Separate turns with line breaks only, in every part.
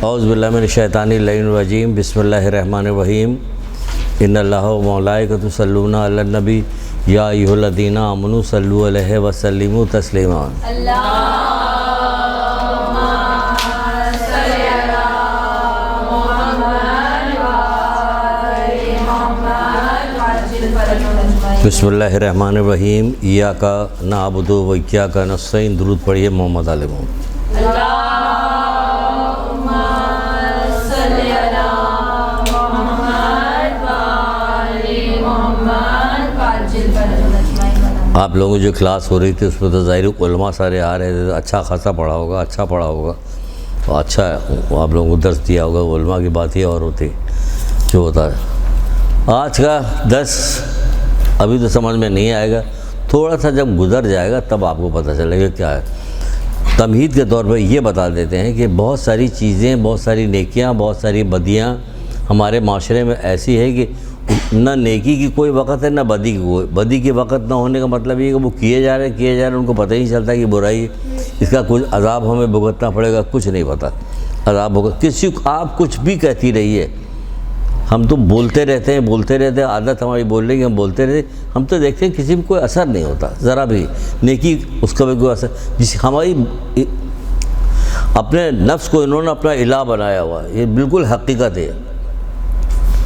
اعوذ باللہ من الشیطان اللعین الرجیم بسم اللہ الرحمن الرحیم ان اللہ و ملائکۃ یصلون علی النبی یا ایھا الذین آمنوا صلوا علیہ وسلموا تسلیما بسم اللہ الرحمن الرحیم ایاک نعبد و ایاک نستعین درود پڑھیے محمد علیہ محمد آپ لوگوں جو کلاس ہو رہی تھی اس میں تو ظاہر علماء سارے آ رہے تھے، اچھا خاصا پڑھا ہوگا، تو اچھا آپ لوگوں کو درس دیا ہوگا، علماء کی بات ہی اور ہوتی جو ہوتا ہے۔ آج کا درس ابھی تو سمجھ میں نہیں آئے گا، تھوڑا سا جب گزر جائے گا تب آپ کو پتہ چلے گا کیا ہے۔ تمہید کے طور پر یہ بتا دیتے ہیں کہ بہت ساری چیزیں، بہت ساری نیکیاں، بہت ساری بدیاں ہمارے معاشرے میں ایسی ہے کہ نہ نیکی کی کوئی وقت ہے نہ بدی کی کوئی۔ بدی کی وقت نہ ہونے کا مطلب یہ کہ وہ کیے جا رہے ہیں، ان کو پتہ ہی نہیں چلتا کہ برائی اس کا کچھ عذاب ہمیں بھگتنا پڑے گا، کچھ نہیں پتہ عذاب ہوگا۔ کسی کو آپ کچھ بھی کہتی رہیے، ہم تو بولتے رہتے ہیں، عادت ہماری بولنے کی، ہم بولتے رہتے ہیں، ہم تو دیکھتے ہیں کسی کو کوئی اثر نہیں ہوتا ذرا بھی، نیکی اس کا بھی کوئی اثر۔ جس ہماری اپنے نفس کو انہوں نے اپنا الہ بنایا ہوا ہے، یہ بالکل حقیقت ہے۔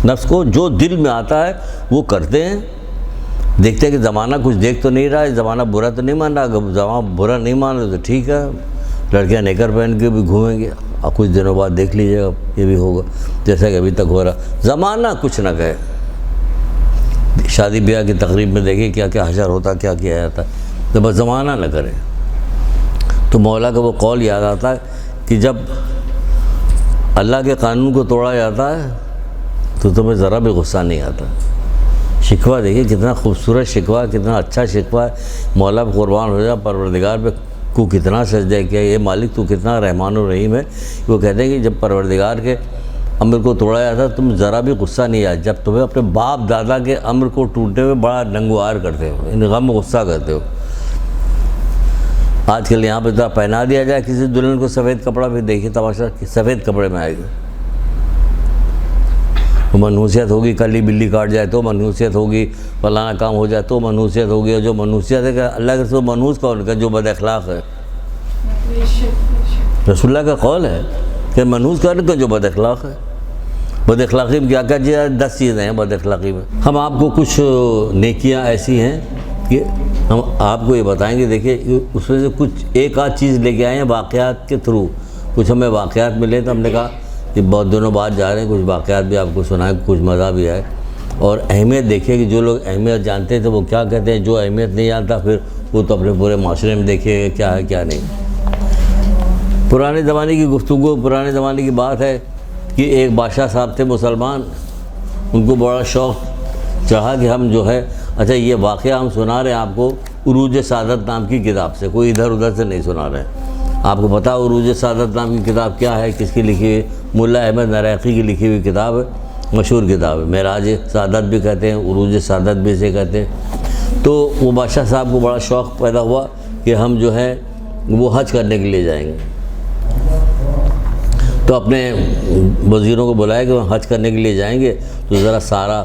نفس کو جو دل میں آتا ہے وہ کرتے ہیں، دیکھتے ہیں کہ زمانہ کچھ دیکھ تو نہیں رہا ہے، زمانہ برا تو نہیں مان رہا، اگر زمانہ برا نہیں مان رہا تو ٹھیک ہے، لڑکیاں نیکر پہن کے بھی گھومیں گے، اور کچھ دنوں بعد دیکھ لیجیے گا یہ بھی ہوگا جیسا کہ ابھی تک ہو رہا۔ زمانہ کچھ نہ کہے، شادی بیاہ کی تقریب میں دیکھیں کیا کیا حشر ہوتا، کیا کیا جاتا، تو بس زمانہ نہ کرے۔ تو مولا کا وہ قول یاد آتا ہے کہ جب اللہ کے قانون کو توڑا جاتا ہے تو تمہیں ذرا بھی غصہ نہیں آتا۔ شکوہ دیکھیے کتنا خوبصورت شکوہ، کتنا اچھا شکوہ ہے، مولا پہ قربان ہو جا، پروردگار پہ کو کتنا سجدہ کیا، یہ مالک تو کتنا رحمان و رحیم ہے۔ وہ کہتے ہیں کہ جب پروردگار کے امر کو توڑا جاتا تم ذرا بھی غصہ نہیں آیا، جب تمہیں اپنے باپ دادا کے امر کو ٹوٹنے میں بڑا ننگوار کرتے ہو، ان غم غصہ کرتے ہو۔ آج کل یہاں پہ ذرا پہنا دیا جائے کسی دلہن کو سفید کپڑا، پھر دیکھیے تماشا کہ سفید کپڑے میں آئے گا، منحوسیت ہوگی، کلی بلی کاٹ جائے تو منحوسیت ہوگی، فلانا کام ہو جائے تو منحوسیت ہوگی، اور جو منحوسیت ہے کہ اللہ کے رسول منحوس کون کا جو بد اخلاق ہے، رسول اللہ کا قول ہے کہ منحوس کون کا جو بد اخلاق ہے۔ بد اخلاقی میں کیا کیا چیز ہے؟ 10 چیزیں ہیں بد اخلاقی میں۔ ہم آپ کو کچھ نیکیاں ایسی ہیں کہ ہم آپ کو یہ بتائیں گے، دیکھیے اس میں سے کچھ ایک آدھ چیز لے کے آئے ہیں واقعات کے تھرو، کچھ ہمیں واقعات ملے تو ہم نے کہا کہ بہت دنوں بعد جا رہے ہیں، کچھ واقعات بھی آپ کو سنائیں، کچھ مزہ بھی آئے، اور اہمیت دیکھیں کہ جو لوگ اہمیت جانتے تھے وہ کیا کہتے ہیں، جو اہمیت نہیں جانتا پھر وہ تو اپنے پورے معاشرے میں دیکھے گا کیا ہے کیا نہیں۔ پرانے زمانے کی گفتگو، پرانے زمانے کی بات ہے کہ ایک بادشاہ صاحب تھے مسلمان، ان کو بڑا شوق چڑھا کہ ہم جو ہے، اچھا یہ واقعہ ہم سنا رہے ہیں آپ کو عروج سعادت نام کی کتاب سے، کوئی ادھر ادھر سے نہیں سنا رہے ہیں۔ آپ کو پتہ عروج سعادت نام کی کتاب کیا ہے، کس کی لکھی ہوئی؟ ملا احمد نریقی کی لکھی ہوئی کتاب ہے، مشہور کتاب ہے، معراج سعادت بھی کہتے ہیں، عروج سعادت بھی اسے کہتے ہیں۔ تو وہ بادشاہ صاحب کو بڑا شوق پیدا ہوا کہ ہم جو ہے وہ حج کرنے کے لیے جائیں گے، تو اپنے وزیروں کو بلایا کہ ہم حج کرنے کے لیے جائیں گے تو ذرا سارا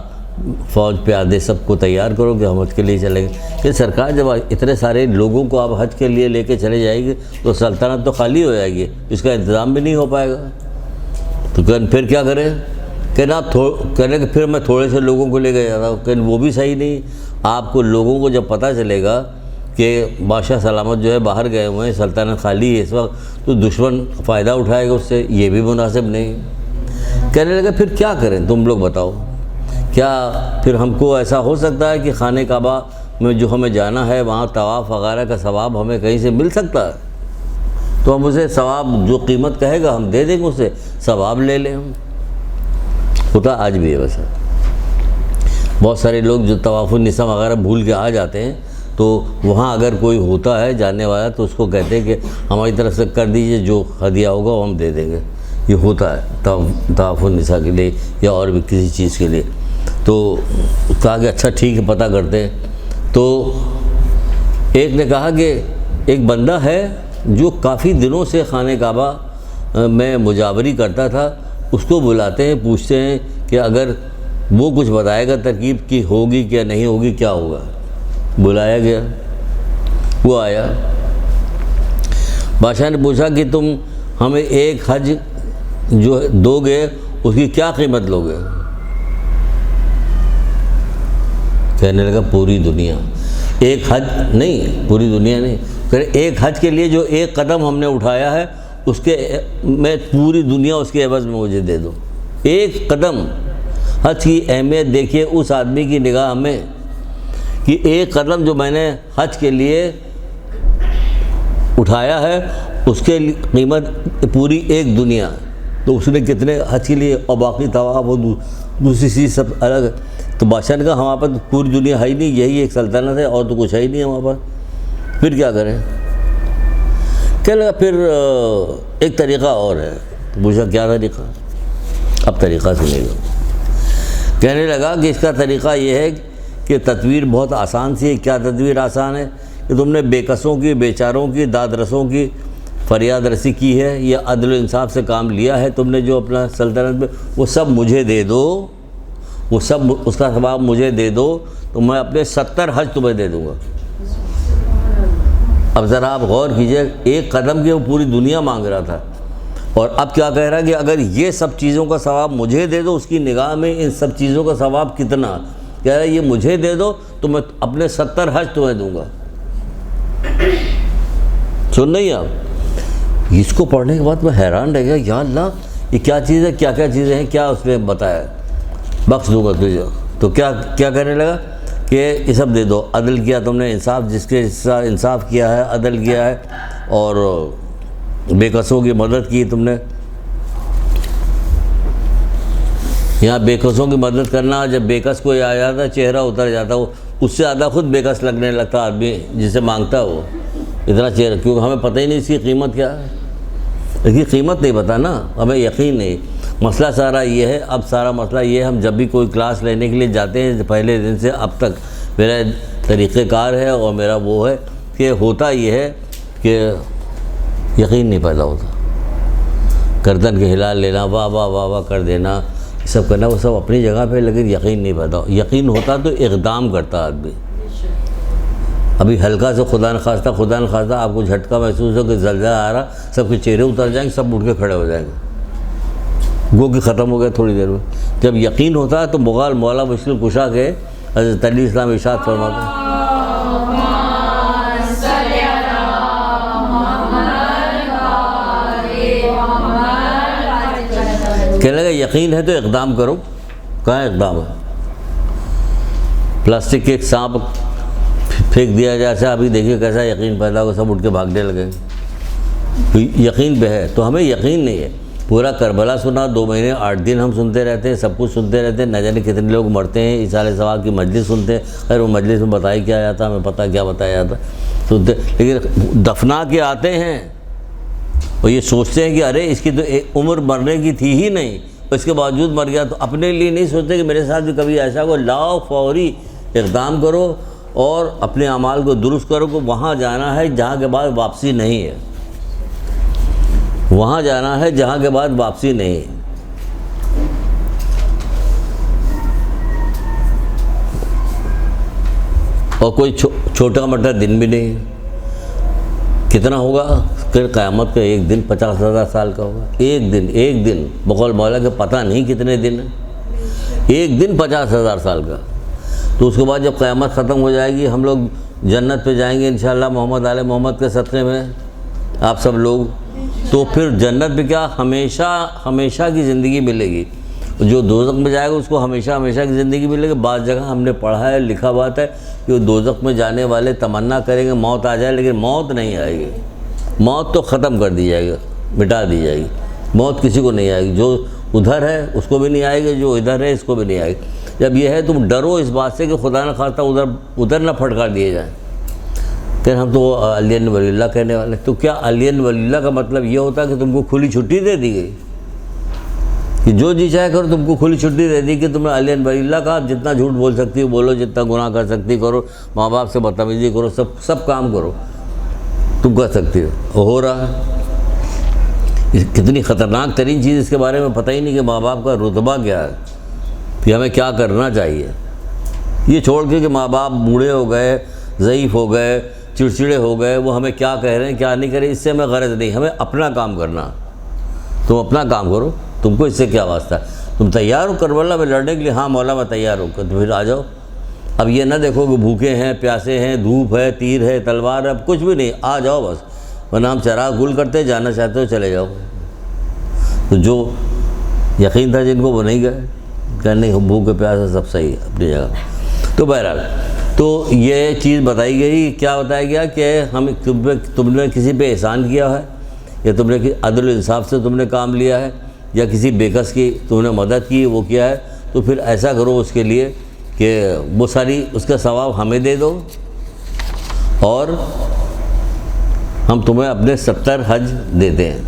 فوج پیادے سب کو تیار کرو کہ ہم حج کے لیے چلیں گے۔ کہ سرکار جب اتنے سارے لوگوں کو آپ حج کے لیے لے کے چلے جائے گی تو سلطنت تو خالی ہو جائے گی، اس کا انتظام بھی نہیں ہو پائے گا، تو پھر کیا کریں؟ کہنا کہنے کہ پھر میں تھوڑے سے لوگوں کو لے کے جاتا ہوں، کہ وہ بھی صحیح نہیں۔ آپ کو لوگوں کو جب پتہ چلے گا کہ بادشاہ سلامت جو ہے باہر گئے ہوئے ہیں، سلطنت خالی ہے اس وقت، تو دشمن فائدہ اٹھائے گا اس سے، یہ بھی مناسب نہیں۔ کہنے لگا پھر کیا کریں تم لوگ بتاؤ، کیا پھر ہم کو ایسا ہو سکتا ہے کہ خانہ کعبہ میں جو ہمیں جانا ہے وہاں طواف وغیرہ کا ثواب ہمیں کہیں سے مل سکتا ہے؟ تو ہم اسے ثواب جو قیمت کہے گا ہم دے دیں گے، اسے ثواب لے لیں ہم۔ ہوتا آج بھی ہے ویسا، بہت سارے لوگ جو طواف النساء وغیرہ بھول کے آ جاتے ہیں تو وہاں اگر کوئی ہوتا ہے جاننے والا تو اس کو کہتے ہیں کہ ہماری طرف سے کر دیجئے، جو ہدیہ ہوگا وہ ہم دے دیں گے۔ یہ ہوتا ہے طواف النساء کے لیے یا اور بھی کسی چیز کے لیے۔ تو کہا کہ اچھا ٹھیک ہے پتہ کرتے ہیں۔ تو ایک نے کہا کہ ایک بندہ ہے جو کافی دنوں سے خانہ کعبہ میں مجاوری کرتا تھا، اس کو بلاتے ہیں، پوچھتے ہیں کہ اگر وہ کچھ بتائے گا ترکیب کی ہوگی کیا نہیں ہوگی، کیا ہوگا۔ بلایا گیا، وہ آیا، بادشاہ نے پوچھا کہ تم ہمیں ایک حج جو دو گے اس کی کیا قیمت لوگے؟ کہنے لگا پوری دنیا۔ ایک حج نہیں، پوری دنیا نہیں، ایک حج کے لیے جو ایک قدم ہم نے اٹھایا ہے اس کے میں پوری دنیا اس کے عوض میں مجھے دے دو۔ ایک قدم، حج کی اہمیت دیکھیے اس آدمی کی نگاہ میں کہ ایک قدم جو میں نے حج کے لیے اٹھایا ہے اس کے قیمت پوری ایک دنیا، تو اس نے کتنے حج کے لیے، اور باقی طواف اور دوسری چیز سب الگ۔ تو بادشاہ نے کہا ہمارے پاس پوری دنیا ہے ہی نہیں، یہی ایک سلطنت ہے اور تو کچھ ہے ہی نہیں ہمارے پاس، پھر کیا کریں؟ کہنے لگا پھر ایک طریقہ اور ہے۔ پوچھا کیا طریقہ؟ اب طریقہ سنے گا۔ کہنے لگا کہ اس کا طریقہ یہ ہے کہ تدبیر بہت آسان سی ہے۔ کیا تدبیر آسان ہے؟ کہ تم نے بے کسوں کی، بیچاروں کی، داد رسوں کی فریاد رسی کی ہے، یا عدل و انصاف سے کام لیا ہے تم نے جو اپنا سلطنت میں، وہ سب مجھے دے دو، وہ سب اس کا ثواب مجھے دے دو، تو میں اپنے 70 حج تمہیں دے دوں گا۔ اب ذرا آپ غور کیجئے، ایک قدم کی وہ پوری دنیا مانگ رہا تھا، اور اب کیا کہہ رہا ہے کہ اگر یہ سب چیزوں کا ثواب مجھے دے دو، اس کی نگاہ میں ان سب چیزوں کا ثواب کتنا، کہہ رہا ہے یہ مجھے دے دو تو میں اپنے 70 حج تمہیں دوں گا۔ سن نہیں آپ؟ اس کو پڑھنے کے بعد میں حیران رہ گیا، یا اللہ یہ کیا چیز ہے، کیا کیا چیزیں ہیں، کیا اس نے بتایا، بخش دوں گا تجھے۔ تو کیا کہنے لگا کہ یہ سب دے دو، عدل کیا تم نے، انصاف جس کے انصاف کیا ہے، عدل کیا ہے، اور بے کسوں کی مدد کی تم نے۔ یہاں بے کسوں کی مدد کرنا، جب بے کس کوئی آ جاتا چہرہ اتر جاتا، وہ اس سے زیادہ خود بے کس لگنے لگتا آدمی جسے مانگتا وہ اتنا چہرہ، کیونکہ ہمیں پتہ ہی نہیں اس کی قیمت کیا ہے، اس کی قیمت نہیں پتہ نا، ہمیں یقین نہیں۔ مسئلہ سارا یہ ہے، اب سارا مسئلہ یہ ہے، ہم جب بھی کوئی کلاس لینے کے لیے جاتے ہیں، پہلے دن سے اب تک میرا طریقہ کار ہے اور میرا وہ ہے کہ ہوتا یہ ہے کہ یقین نہیں پیدا ہوتا، گردن کے ہلا لینا، واہ واہ واہ واہ کر دینا، یہ سب کرنا، وہ سب اپنی جگہ پہ، لیکن یقین نہیں پیدا ہو۔ یقین ہوتا تو اقدام کرتا آدمی۔ ابھی ہلکا سے خدا نخواستہ آپ کو جھٹکا محسوس ہو کہ زلزلہ آ رہا، سب کے چہرے اتر جائیں گے، سب اٹھ کے کھڑے ہو جائیں گے، گو کہ ختم ہو گیا تھوڑی دیر میں۔ جب یقین ہوتا ہے تو مولا مشکل کشا کے حضرت علی اسلام ارشاد فرماتے ہیں، کہنے لگا یقین ہے تو اقدام کرو۔ کہاں اقدام ہے؟ پلاسٹک کے ایک سانپ پھینک دیا جیسا، ابھی دیکھیے کیسا یقین پیدا ہوگا، سب اٹھ کے بھاگنے لگے۔ یقین پہ ہے تو ہمیں یقین نہیں ہے۔ پورا کربلا سنا، 2 مہینے 8 دن ہم سنتے رہتے ہیں، سب کچھ سنتے رہتے ہیں، نہ جانے کتنے لوگ مرتے ہیں، ایصال ثواب کی مجلس سنتے ہیں، خیر وہ مجلس میں بتائی کیا جاتا، ہمیں پتہ کیا بتایا جاتا سنتے، لیکن دفنا کے آتے ہیں اور یہ سوچتے ہیں کہ ارے اس کی تو عمر مرنے کی تھی ہی نہیں، اس کے باوجود مر گیا، تو اپنے لیے نہیں سوچتے کہ میرے ساتھ بھی کبھی ایسا ہو۔ لاؤ فوری اقدام کرو اور اپنے اعمال کو درست کرو، کہ وہاں جانا ہے جہاں کے بعد واپسی نہیں ہے، وہاں جانا ہے جہاں کے بعد واپسی نہیں ہے۔ اور کوئی چھوٹا موٹا دن بھی نہیں ہے۔ کتنا ہوگا؟ پھر قیامت کا ایک دن 50,000 سال کا ہوگا۔ ایک دن بقول مولا کہ پتہ نہیں کتنے دن ہیں، ایک دن 50,000 سال کا۔ تو اس کے بعد جب قیامت ختم ہو جائے گی، ہم لوگ جنت پہ جائیں گے انشاءاللہ محمد آل محمد کے صدقے میں، آپ سب لوگ، تو پھر جنت پہ کیا ہمیشہ کی زندگی ملے گی۔ جو دوزخ میں جائے گا اس کو ہمیشہ کی زندگی ملے گی۔ بعض جگہ ہم نے پڑھا ہے، لکھا بات ہے کہ وہ دوزخ میں جانے والے تمنا کریں گے موت آ جائے، لیکن موت نہیں آئے گی۔ موت تو ختم کر دی جائے گی، مٹا دی جائے گی، موت کسی کو نہیں آئے گی۔ جو ادھر ہے اس کو بھی نہیں آئے گی، جو ادھر ہے اس کو بھی نہیں آئے گی۔ جب یہ ہے تم ڈرو اس بات سے کہ خدا نہ خواستہ ادھر نہ پھٹکار دیے جائیں، پھر ہم تو علی ولی اللہ کہنے والے۔ تو کیا علی ولی اللہ کا مطلب یہ ہوتا ہے کہ تم کو کھلی چھٹی دے دی گئی، کہ جو جی چاہے کرو، تم کو کھلی چھٹی دے دی کہ تم نے علی ولی اللہ کہا، جتنا جھوٹ بول سکتی ہو بولو، جتنا گناہ کر سکتی کرو، ماں باپ سے بدتمیزی کرو، سب کام کرو، تم کر سکتی ہو رہا ہے۔ کتنی خطرناک ترین چیز، اس کے بارے میں پتہ ہی نہیں کہ ماں باپ کا رتبہ کیا ہے، کہ ہمیں کیا کرنا چاہیے۔ یہ چھوڑ کے کہ ماں باپ بوڑھے ہو گئے، ضعیف ہو گئے، چڑچڑے ہو گئے، وہ ہمیں کیا کہہ رہے ہیں کیا نہیں کہہ رہے، اس سے ہمیں غرض نہیں، ہمیں اپنا کام کرنا۔ تم اپنا کام کرو، تم کو اس سے کیا واسطہ ہے؟ تم تیار ہو کربلا میں لڑنے کے لیے؟ ہاں مولا میں تیار ہوں، تو پھر آ جاؤ۔ اب یہ نہ دیکھو کہ بھوکے ہیں، پیاسے ہیں، دھوپ ہے، تیر ہے، تلوار ہے، اب کچھ بھی نہیں، آ جاؤ بس، ورنہ ہم چراغ گل کرتے، جانا چاہتے ہو چلے جاؤ۔ تو جو یقین تھا جن کو وہ نہیں گئے، کہ نہیں بھوکے پیاسے سب صحیح ہے اپنی جگہ۔ تو بہرحال تو یہ چیز بتائی گئی، کیا بتایا گیا کہ ہم تم نے کسی پہ احسان کیا ہے، یا تم نے عدل و انصاف سے تم نے کام لیا ہے، یا کسی بےکس کی تم نے مدد کی، وہ کیا ہے، تو پھر ایسا کرو اس کے لیے کہ وہ ساری اس کا ثواب ہمیں دے دو، اور ہم تمہیں اپنے 70 حج دیتے ہیں،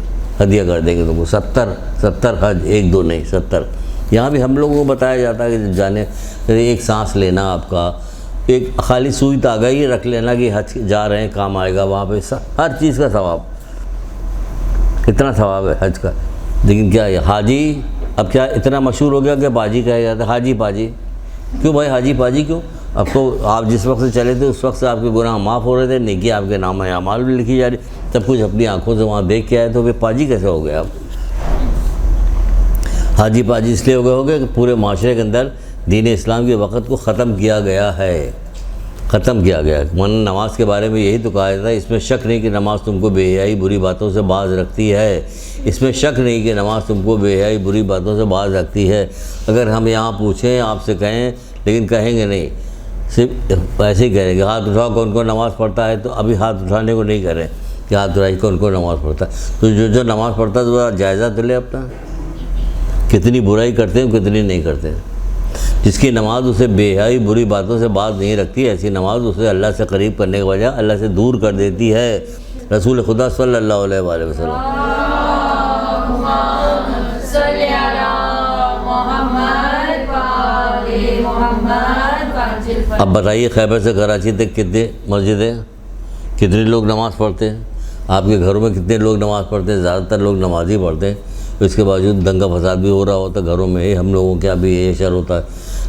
ہدیہ کر دیں گے تم کو 70 حج، 1 2 نہیں 70۔ یہاں بھی ہم لوگوں کو بتایا جاتا ہے کہ جانے ایک سانس لینا آپ کا، ایک خالی سوئی تاگا ہی رکھ لینا کہ حج جا رہے ہیں کام آئے گا، وہاں پہ ہر چیز کا ثواب، کتنا ثواب ہے حج کا۔ لیکن کیا ہے حاجی، اب کیا اتنا مشہور ہو گیا کہ باجی کہا جاتا ہے، حاجی پاجی، کیوں بھائی حاجی پاجی کیوں؟ اب تو آپ جس وقت سے چلے تھے اس وقت سے آپ کے گناہ معاف ہو رہے تھے، نیکی آپ کے نامہ اعمال بھی لکھی جا رہی، سب کچھ اپنی آنکھوں سے وہاں دیکھ کے آئے، تو پھر پاجی کیسے ہو گئے آپ؟ حاجی پاجی اس لیے ہو گئے کہ پورے معاشرے کے اندر دین اسلام کے وقت کو ختم کیا گیا ہے، ختم کیا گیا ہے۔ نماز کے بارے میں یہی تو کہا جاتا ہے، اس میں شک نہیں کہ نماز تم کو بے حیائی بری باتوں سے باز رکھتی ہے، اس میں شک نہیں کہ نماز تم کو بے حیائی بری باتوں سے باز رکھتی ہے۔ اگر ہم یہاں پوچھیں آپ سے کہیں، لیکن کہیں گے نہیں، صرف ایسے ہی کہیں گے ہاتھ اٹھاؤ کون کون نماز پڑھتا ہے، تو ابھی ہاتھ اٹھانے کو نہیں کریں کہ ہاتھ اٹھائی کون کون نماز پڑھتا ہے، تو جو نماز پڑھتا ہے تو جائزہ تو لے اپنا، کتنی برائی کرتے ہیں کتنی نہیں کرتے ہیں۔ جس کی نماز اسے بے حیائی بری باتوں سے باز نہیں رکھتی، ایسی نماز اسے اللہ سے قریب کرنے کے بجائے اللہ سے دور کر دیتی ہے۔ رسول خدا صلی اللہ علیہ وآلہ وسلم۔ اب بتائیے خیبر سے کراچی تک کتنے مسجدیں، کتنے لوگ نماز پڑھتے ہیں؟ آپ کے گھروں میں کتنے لوگ نماز پڑھتے ہیں؟ زیادہ تر لوگ نمازی پڑھتے ہیں، اس کے باوجود دنگا فساد بھی ہو رہا ہوتا ہے گھروں میں، ہی ہم لوگوں کے ابھی یہ شر ہوتا ہے،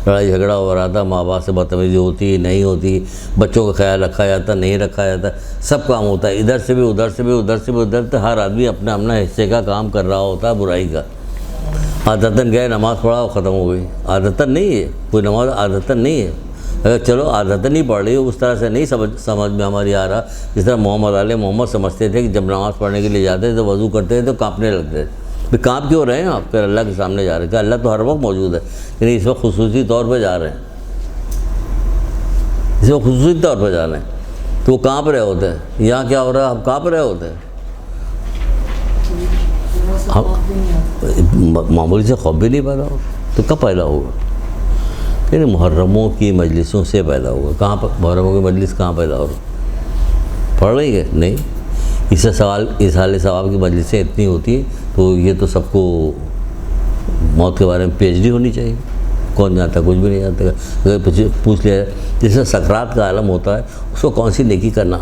لڑائی جھگڑا ہو رہا تھا، ماں باپ سے بدتمیزی ہوتی نہیں ہوتی، بچوں کا خیال رکھا جاتا نہیں رکھا جاتا، سب کام ہوتا ہے، ادھر سے بھی ادھر سے بھی ادھر سے بھی ادھر سے، ہر آدمی اپنا اپنا حصے کا کام کر رہا ہوتا ہے برائی کا۔ عادتاً گئے نماز پڑھا اور ختم ہو گئی، عادتاً نہیں ہے کوئی نماز، عادتاً نہیں ہے، اگر چلو عادتاً نہیں پڑھ رہی ہو، اس طرح سے نہیں سمجھ میں ہماری آ رہا، جس طرح محمد سمجھتے تھے کہ جب نماز پڑھنے کے لیے جاتے تھے تو وضو کرتے تھے تو کانپنے لگتے تھے۔ پھر کانپ کیوں رہے ہیں آپ؟ پھر اللہ کے سامنے جا رہے ہیں کہ اللہ تو ہر وقت موجود ہے، لیکن اس وقت خصوصی طور پہ جا رہے ہیں، اس وقت خصوصی طور پہ جا رہے ہیں تو وہ کانپ رہے ہوتے ہیں۔ یہاں کیا ہو رہا ہے؟ ہم کانپ رہے ہوتے ہیں، معمولی سے خوف بھی نہیں پیدا ہو تو کب پیدا ہوگا؟ یعنی محرموں کی مجلسوں سے پیدا ہوگا۔ کہاں پر محرموں کی مجلس کہاں پیدا ہو رہا؟ پڑھ رہی ہے نہیں؟ اس سے اصحال ثواب کی مجلسیں اتنی ہوتی ہیں تو یہ تو سب کو موت کے بارے میں پی ایچ ڈی ہونی چاہیے، کون جانتا کچھ بھی نہیں جانتا۔ اگر پوچھ لیا جائے جس سے سکرات کا عالم ہوتا ہے اس کو کون سی نیکی کرنا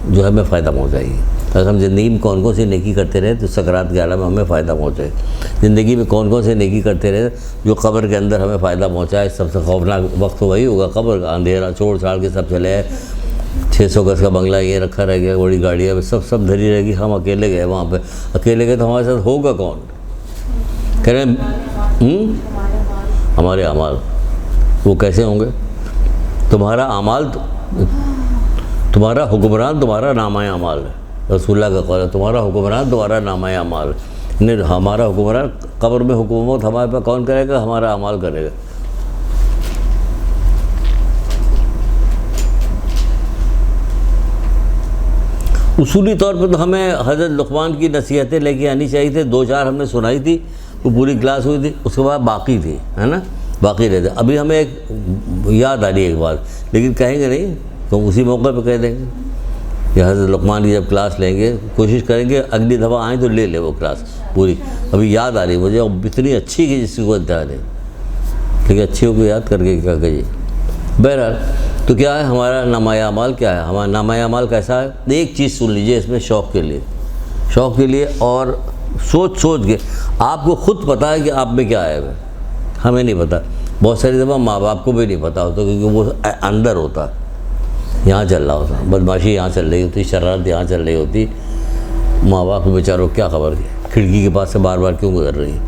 جو ہمیں فائدہ پہنچائے گی، اگر ہم زندگی میں کون سی نیکی کرتے رہے تو سکرات کے عالم میں ہمیں فائدہ پہنچائے، زندگی میں کون سی نیکی کرتے رہے جو قبر کے اندر ہمیں فائدہ پہنچائے۔ سب سے خوفناک وقت وہی ہوگا قبر کا، اندھیرا چھوڑ چھاڑ کے سب چلے آئے، 600 گز کا بنگلہ یہ رکھا رہ گیا، بڑی گاڑیاں سب دھری رہے گی، ہم اکیلے گئے وہاں پہ، اکیلے گئے تو ہمارے ساتھ ہوگا کون؟ کہہ رہے ہیں ہمارے اعمال، وہ کیسے ہوں گے؟ تمہارا اعمال، تمہارا حکمران تمہارا نامہ اعمال ہے، رسول اللہ کا قول ہے تمہارا حکمران تمہارا نامہ اعمال ہے۔ ہمارا حکمران قبر میں حکومت ہمارے پاس کون کرے گا؟ ہمارا اعمال کرے گا۔ اصولی طور پہ تو ہمیں حضرت لقمان کی نصیحتیں لے کے آنی چاہیے تھے، 2-4 ہم نے سنائی تھی، وہ پوری کلاس ہوئی تھی، اس کے بعد باقی تھی، ہے نا، باقی رہتے۔ ابھی ہمیں ایک یاد آ رہی ہے ایک بات، لیکن کہیں گے نہیں تو اسی موقع پہ کہہ دیں گے کہ حضرت لقمان کی جب کلاس لیں گے کوشش کریں گے اگلی دفعہ آئیں تو لے لیں وہ کلاس پوری۔ ابھی یاد آ رہی ہے مجھے، اتنی اچھی کہ جس کو دھیان ہے، لیکن اچھیوں کو یاد کر کے کیا کہیے۔ بہرحال تو کیا ہے ہمارا نامہ اعمال، کیا ہے ہمارا نامہ اعمال کیسا ہے؟ ایک چیز سن لیجئے اس میں شوق کے لیے، اور سوچ سوچ کے آپ کو خود پتا ہے کہ آپ میں کیا ہے، ہمیں نہیں پتا. بہت ساری دفعہ ماں باپ کو بھی نہیں پتا ہوتا کیونکہ وہ اندر ہوتا، یہاں چل رہا ہوتا، بدماشی یہاں چل رہی ہوتی، شرارت یہاں چل رہی ہوتی. ماں باپ کو بیچاروں کیا خبر ہے کھڑکی کے پاس سے بار بار کیوں گزر رہی ہے،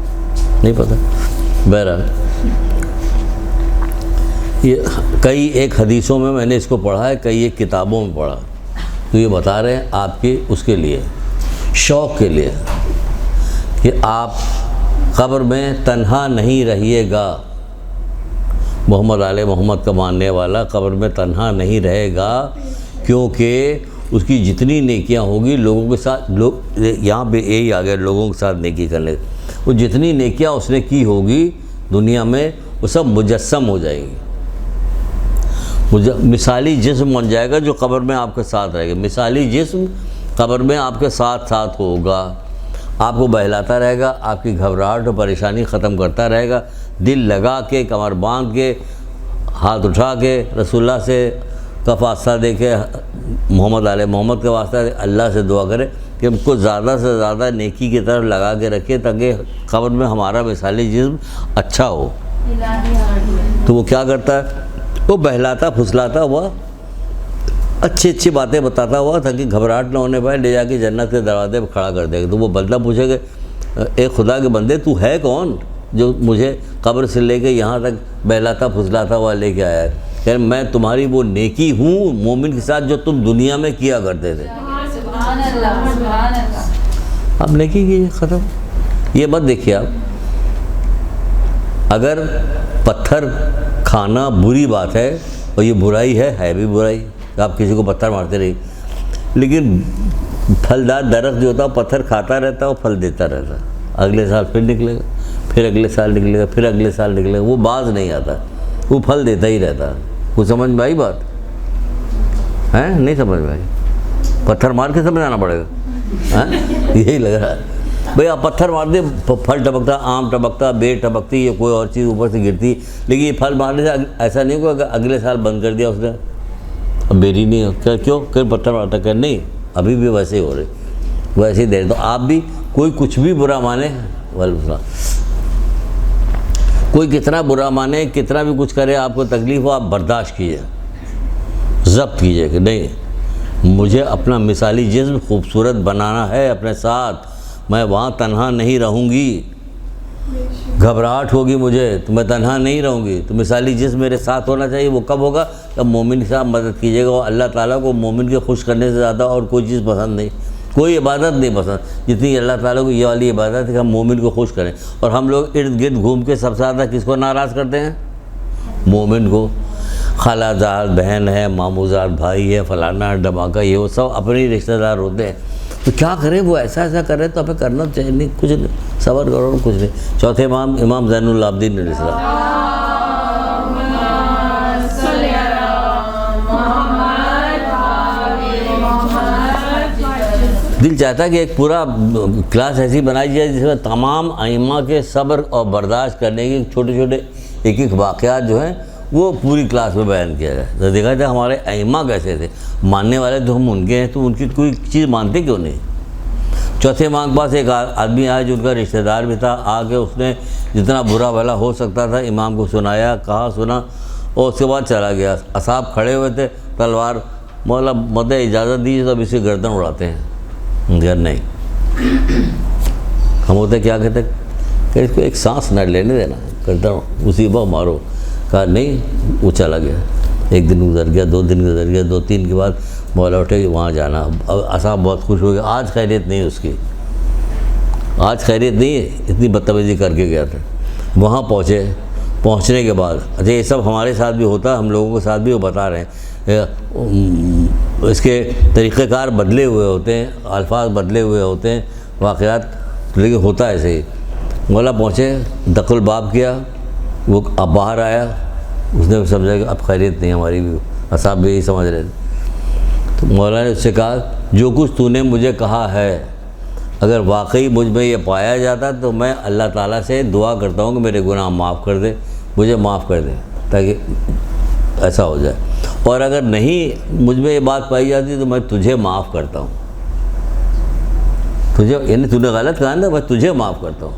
نہیں پتہ. بہرحال یہ کئی ایک حدیثوں میں نے اس کو پڑھا ہے، کئی ایک کتابوں میں پڑھا، تو یہ بتا رہے ہیں آپ کے اس کے لیے شوق کے لیے کہ آپ قبر میں تنہا نہیں رہیے گا. محمد آل محمد کا ماننے والا قبر میں تنہا نہیں رہے گا، کیونکہ اس کی جتنی نیکیاں ہوگی لوگوں کے ساتھ، یہاں پہ یہی آ گیا لوگوں کے ساتھ نیکی کرنے، وہ جتنی نیکیاں اس نے کی ہوگی دنیا میں وہ سب مجسم ہو جائے گی. مثالی جسم بن جائے گا جو قبر میں آپ کے ساتھ رہے گا. مثالی جسم قبر میں آپ کے ساتھ ساتھ ہوگا، آپ کو بہلاتا رہے گا، آپ کی گھبراہٹ اور پریشانی ختم کرتا رہے گا. دل لگا کے، کمر باندھ کے، ہاتھ اٹھا کے رسول اللہ سے کا واسطہ دے کے، محمد آل محمد کا واسطہ دے، اللہ سے دعا کرے کہ ہم کو زیادہ سے زیادہ نیکی کی طرف لگا کے رکھے تاکہ قبر میں ہمارا مثالی جسم اچھا ہو. تو وہ کیا کرتا ہے، وہ بہلاتا پھسلاتا ہوا، اچھی اچھی باتیں بتاتا ہوا تاکہ گھبراہٹ نہ ہونے پائے، لے جا کے جنت کے دروازے پہ کھڑا کر دے گا. تو وہ بندہ پوچھے گا اے خدا کے بندے تو ہے کون جو مجھے قبر سے لے کے یہاں تک بہلاتا پھسلاتا ہوا لے کے آیا ہے؟ کہ میں تمہاری وہ نیکی ہوں مومن کے ساتھ جو تم دنیا میں کیا کرتے تھے. اب نیکی کی ختم. یہ مت دیکھیے آپ، اگر پتھر کھانا بری بات ہے اور یہ برائی ہے بھی برائی، آپ کسی کو پتھر مارتے رہیے، لیکن پھلدار درخت جو ہوتا ہے پتھر کھاتا رہتا ہے اور پھل دیتا رہتا ہے، اگلے سال پھر نکلے گا، پھر اگلے سال نکلے گا، پھر اگلے سال نکلے گا، وہ باز نہیں آتا، وہ پھل دیتا ہی رہتا ہے. وہ سمجھ میں آئی بات ہے؟ نہیں سمجھ میں آئی؟ پتھر مار کے سمجھانا پڑے گا، یہی لگ رہا ہے. بھئی آپ پتھر مار دیں، پھل ٹپکتا، آم ٹپکتا، بیر ٹپکتی یا کوئی اور چیز اوپر سے گرتی، لیکن یہ پھل مارنے سے ایسا نہیں ہوگا کہ اگلے سال بند کر دیا اس نے، اب بیری نہیں ہو، کیوں کہ پتھر مارتا کہ نہیں، ابھی بھی ویسے ہی ہو رہے، ویسے ہی دے رہے. تو آپ بھی کوئی کچھ بھی برا مانے، کوئی کتنا برا مانے، کتنا بھی کچھ کرے، آپ کو تکلیف ہو، آپ برداشت کیجئے، ضبط کیجئے کہ نہیں مجھے اپنا مثالی جسم خوبصورت بنانا ہے اپنے ساتھ، میں وہاں تنہا نہیں رہوں گی. گھبراہٹ ہوگی مجھے تو میں تنہا نہیں رہوں گی، تو مثالی جسم میرے ساتھ ہونا چاہیے. وہ کب ہوگا؟ جب مومن کے ساتھ مدد کیجیے گا. اور اللہ تعالیٰ کو مومن کے خوش کرنے سے زیادہ اور کوئی چیز پسند نہیں، کوئی عبادت نہیں پسند جتنی اللہ تعالیٰ کو یہ والی عبادت ہے کہ ہم مومن کو خوش کریں. اور ہم لوگ ارد گرد گھوم کے سب سے زیادہ کس کو ناراض کرتے ہیں؟ مومن کو. خالہ زاد بہن ہے، ماموں زاد بھائی ہے، فلانا ڈماکہ، یہ وہ سب اپنے رشتہ دار ہوتے ہیں. تو کیا کریں، وہ ایسا کرے تو ہمیں کرنا چاہیے. نہیں کچھ نہیں، صبر کرو، کچھ نہیں. چوتھے امام زین العابدین علیہ السلام، دل چاہتا ہے کہ ایک پورا کلاس ایسی بنائی جائے جس میں تمام ائمہ کے صبر اور برداشت کرنے کے چھوٹے چھوٹے ایک ایک واقعات جو ہیں وہ پوری کلاس میں بیان کیا جائے. تو دیکھا جائے ہمارے ائمہ کیسے تھے، ماننے والے تو ہم ان کے ہیں، تو ان کی کوئی چیز مانتے کیوں نہیں. چوتھے امام کے پاس ایک آدمی آیا جو ان کا رشتہ دار بھی تھا، آ کے اس نے جتنا برا بھلا ہو سکتا تھا امام کو سنایا، کہا سنا، اور اس کے بعد چلا گیا. اصحاب کھڑے ہوئے تھے، تلوار، مولا مدد اجازت دیجیے تو اب اسے گردن اڑاتے ہیں. گھر نہیں، ہم ہوتے کیا کہتے کہ اس کو ایک سانس نہ لینے دینا، گردن اسی وقت مارو. کہا نہیں، وہ چلا گیا. ایک دن گزر گیا، 2 دن گزر گیا، 2-3 کے بعد مولا اٹھے کہ وہاں جانا. اب اصحاب بہت خوش ہو گئے، آج خیریت نہیں اس کی، آج خیریت نہیں ہے، اتنی بدتمیزی کر کے گیا تھا. وہاں پہنچنے کے بعد اچھا یہ سب ہمارے ساتھ بھی ہوتا ہے، ہم لوگوں کے ساتھ بھی وہ بتا رہے ہیں. اس کے طریقہ کار بدلے ہوئے ہوتے ہیں، الفاظ بدلے ہوئے ہوتے ہیں، واقعات، لیکن ہوتا ہے ایسے ہی. مولا پہنچے، دخل الباب کیا، وہ اب باہر آیا، اس نے سمجھا کہ اب خیریت نہیں ہماری بھی. اصحاب بھی یہی سمجھ رہے تھے. تو مولا نے اس سے کہا جو کچھ تو نے مجھے کہا ہے اگر واقعی مجھ میں یہ پایا جاتا تو میں اللہ تعالیٰ سے دعا کرتا ہوں کہ میرے گناہ معاف کر دے، مجھے معاف کر دے، تاکہ ایسا ہو جائے. اور اگر نہیں مجھ میں یہ بات پائی جاتی تو میں تجھے معاف کرتا ہوں. تجھے یعنی تو نے غلط کہا نا، بس تجھے معاف کرتا ہوں،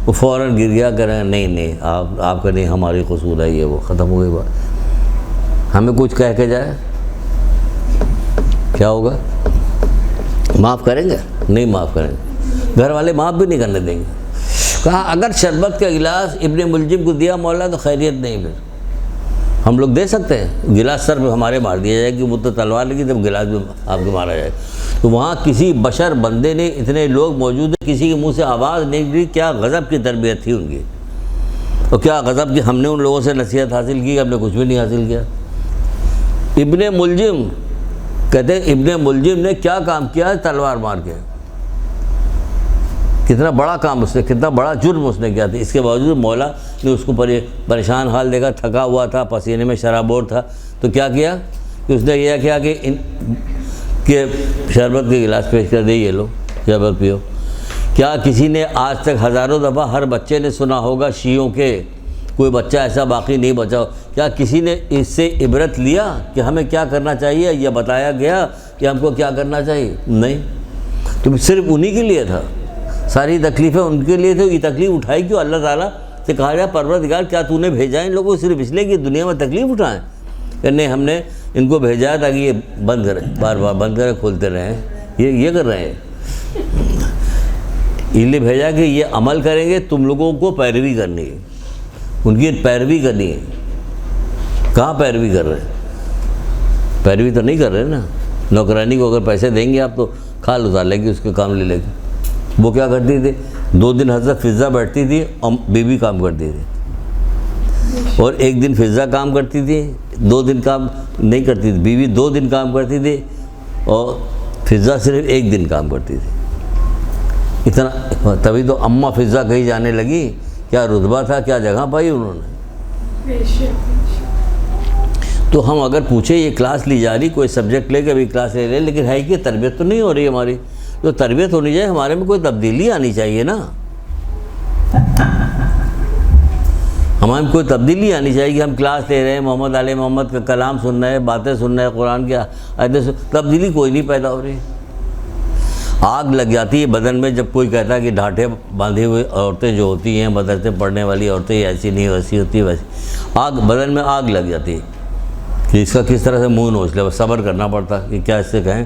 وہ فوراً گر گیا کریں نہیں آپ کا نہیں، ہماری قصور ہے، یہ وہ ختم ہو گئی بات۔ ہمیں کچھ کہہ کے جائے کیا ہوگا؟ معاف کریں گے؟ نہیں معاف کریں گے، گھر والے معاف بھی نہیں کرنے دیں گے۔ کہا اگر شربت کا گلاس ابن ملجم کو دیا مولا تو خیریت نہیں، پھر ہم لوگ دے سکتے ہیں؟ گلاس سر پہ ہمارے مار دیا جائے کہ وہ تو تلوار لگی تب گلاس بھی آپ کو مارا جائے۔ تو وہاں کسی بشر بندے نے، اتنے لوگ موجود ہیں، کسی کے منہ سے آواز نہیں نکلی۔ کیا غضب کی تربیت تھی ان کی، اور کیا غضب کہ ہم نے ان لوگوں سے نصیحت حاصل کی، ہم نے کچھ بھی نہیں حاصل کیا۔ ابن ملجم کہتے ہیں ابن ملجم نے کیا کام کیا تلوار مار کے، کتنا بڑا کام اس نے، کتنا بڑا جرم اس نے کیا تھا۔ اس کے باوجود مولا نے اس کو پریشان حال دیکھا، تھکا ہوا تھا، پسینے میں شرابور تھا، تو کیا کیا کہ اس نے یہ کیا کہ شربت کے گلاس پیش کر دے، یہ لو شربت پیو۔ کیا کسی نے آج تک ہزاروں دفعہ ہر بچے نے سنا ہوگا شیعوں کے، کوئی بچہ ایسا باقی نہیں بچا، کیا کسی نے اس سے عبرت لیا کہ ہمیں کیا کرنا چاہیے، یا بتایا گیا کہ ہم کو کیا کرنا چاہیے؟ نہیں، تو صرف انہی کے لیے تھا، ساری تکلیفیں ان کے لیے تھے۔ یہ تکلیف اٹھائی کیوں؟ اللہ تعالیٰ سے کہا گیا پروردگار کیا تو نے بھیجا ان لوگوں کو صرف اس لیے کہ دنیا میں تکلیف اٹھائیں؟ کہ نہیں، ہم نے ان کو بھیجا تاکہ یہ بند کریں، بار بار بند کریں، کھولتے رہیں، یہ کر رہے ہیں، اس لیے بھیجا کہ یہ عمل کریں گے، تم لوگوں کو پیروی کرنی ہے، ان کی پیروی کرنی ہے۔ کہاں پیروی کر رہے ہیں؟ پیروی تو نہیں کر رہے نا۔ نوکرانی کو اگر پیسے دیں گے آپ تو کھال اتار لیں گے، اس کے کام لے لیں گے۔ وہ کیا کرتی تھی؟ 2 دن حضرت فضہ بیٹھتی تھی اور بیوی کام کرتی تھی، اور 1 دن فضہ کام کرتی تھی، 2 دن کام نہیں کرتی تھی، بیوی 2 دن کام کرتی تھی اور فضہ صرف 1 دن کام کرتی تھی۔ اتنا، تبھی تو اماں فضہ کہیں جانے لگی، کیا رتبہ تھا، کیا جگہ پائی انہوں نے۔ تو ہم اگر پوچھیں یہ کلاس لی جا رہی، کوئی سبجیکٹ لے کے بھی کلاس لے رہے، لیکن ہے کہ تربیت تو نہیں ہو رہی ہماری۔ جو تربیت ہونی چاہیے، ہمارے میں کوئی تبدیلی آنی چاہیے نا، ہمارے میں کوئی تبدیلی آنی چاہیے کہ ہم کلاس لے رہے ہیں، محمد علیہ محمد کا کلام سن رہے ہیں، باتیں سن رہے ہیں، قرآن کی آیتیں سن، تبدیلی کوئی نہیں پیدا ہو رہی۔ آگ لگ جاتی ہے بدن میں جب کوئی کہتا ہے کہ ڈھانٹے باندھی ہوئی عورتیں جو ہوتی ہیں، مدرسے پڑھنے والی عورتیں ایسی نہیں ویسی ہوتی، ویسی آگ بدن میں آگ لگ جاتی ہے کہ اس کا کس طرح سے منہ نوچ لے، بس صبر کرنا پڑتا کہ کیا اس سے کہیں۔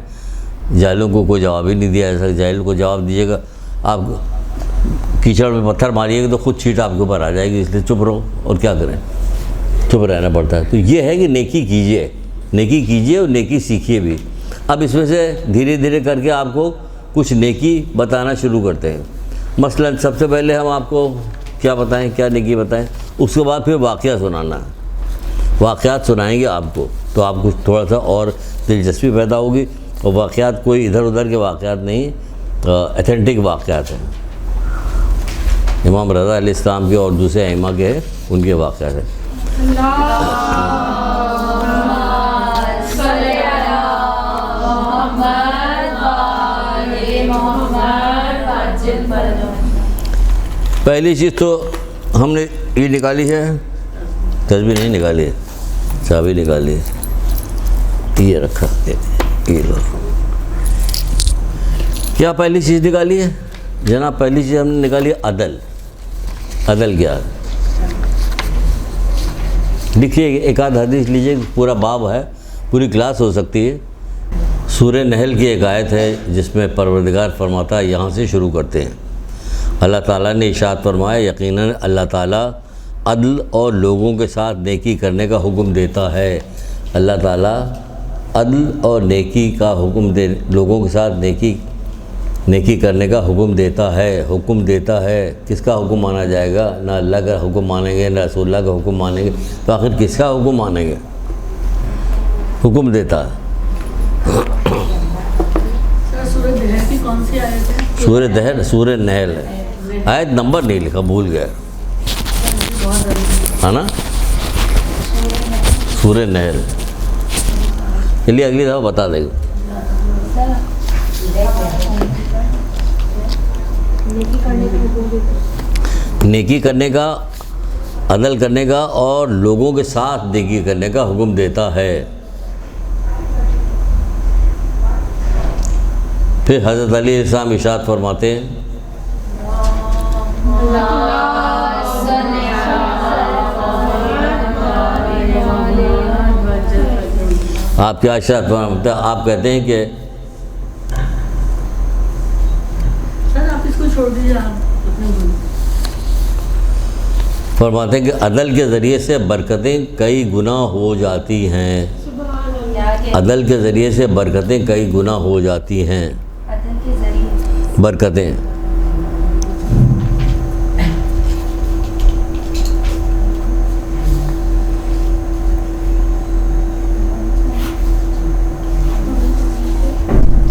جاہلوں کو کوئی جواب ہی نہیں دیا ایسا، جاہل کو جواب دیجیے گا، آپ کیچڑ میں پتھر ماریے گا تو خود چھیٹ آپ کے اوپر آ جائے گی، اس لیے چپ رہو، اور کیا کریں، چپ رہنا پڑتا ہے۔ تو یہ ہے کہ نیکی کیجیے، نیکی کیجیے اور نیکی سیکھیے بھی۔ اب اس میں سے دھیرے دھیرے کر کے آپ کو کچھ نیکی بتانا شروع کرتے ہیں۔ مثلا سب سے پہلے ہم آپ کو کیا بتائیں، کیا نیکی بتائیں، اس کے بعد پھر واقعہ سنانا ہے، واقعات سنائیں گے آپ کو، تو آپ کو تھوڑا سا اور دلچسپی پیدا ہوگی۔ اور واقعات کوئی ادھر ادھر کے واقعات نہیں، ایتھینٹک واقعات ہیں، امام رضا علیہ السلام کے اور دوسرے ائمہ کے ہیں، ان کے واقعات ہیں۔ پہلی چیز تو ہم نے یہ نکالی ہے، تسبیح نہیں نکالی ہے، چابی نکالی ہے، یہ رکھا، یہ لو۔ کیا پہلی چیز نکالی ہے جناب؟ پہلی چیز ہم نے نکالی ہے عدل۔ عدل کیا ہے؟ لکھیے، ایک آدھ حدیث لیجیے، پورا باب ہے، پوری کلاس ہو سکتی ہے۔ سورہ نحل کی ایک آیت ہے جس میں پروردگار فرماتا ہے، یہاں سے شروع کرتے ہیں۔ اللہ تعالیٰ نے ارشاد فرمایا، یقیناً اللہ تعالیٰ عدل اور لوگوں کے ساتھ نیکی کرنے کا حکم دیتا ہے۔ اللہ تعالیٰ عدل اور نیکی کا حکم لوگوں کے ساتھ نیکی کرنے کا حکم دیتا ہے۔ حکم دیتا ہے، کس کا حکم مانا جائے گا؟ نہ اللہ کا حکم مانیں گے، نہ رسول اللہ کا حکم مانیں گے، تو آخر کس کا حکم مانیں گے؟ حکم دیتا ہے۔ سورہ دہر، سورہ نحل ہے، آیت نمبر نہیں لکھا، بھول گیا ہے نا، سورہ نحل۔ چلیے اگلی دفعہ بتا دے گا۔ نیکی کرنے کا، عدل کرنے کا اور لوگوں کے ساتھ نیکی کرنے کا حکم دیتا ہے۔ پھر حضرت علی علیہ السلام ارشاد فرماتے ہیں آپ کیا ارشاد فرماتے ہیں؟ آپ کہتے ہیں کہ فرماتے ہیں کہ عدل کے ذریعے سے برکتیں کئی گنا ہو جاتی ہیں، عدل کے ذریعے سے برکتیں کئی گنا ہو جاتی ہیں، برکتیں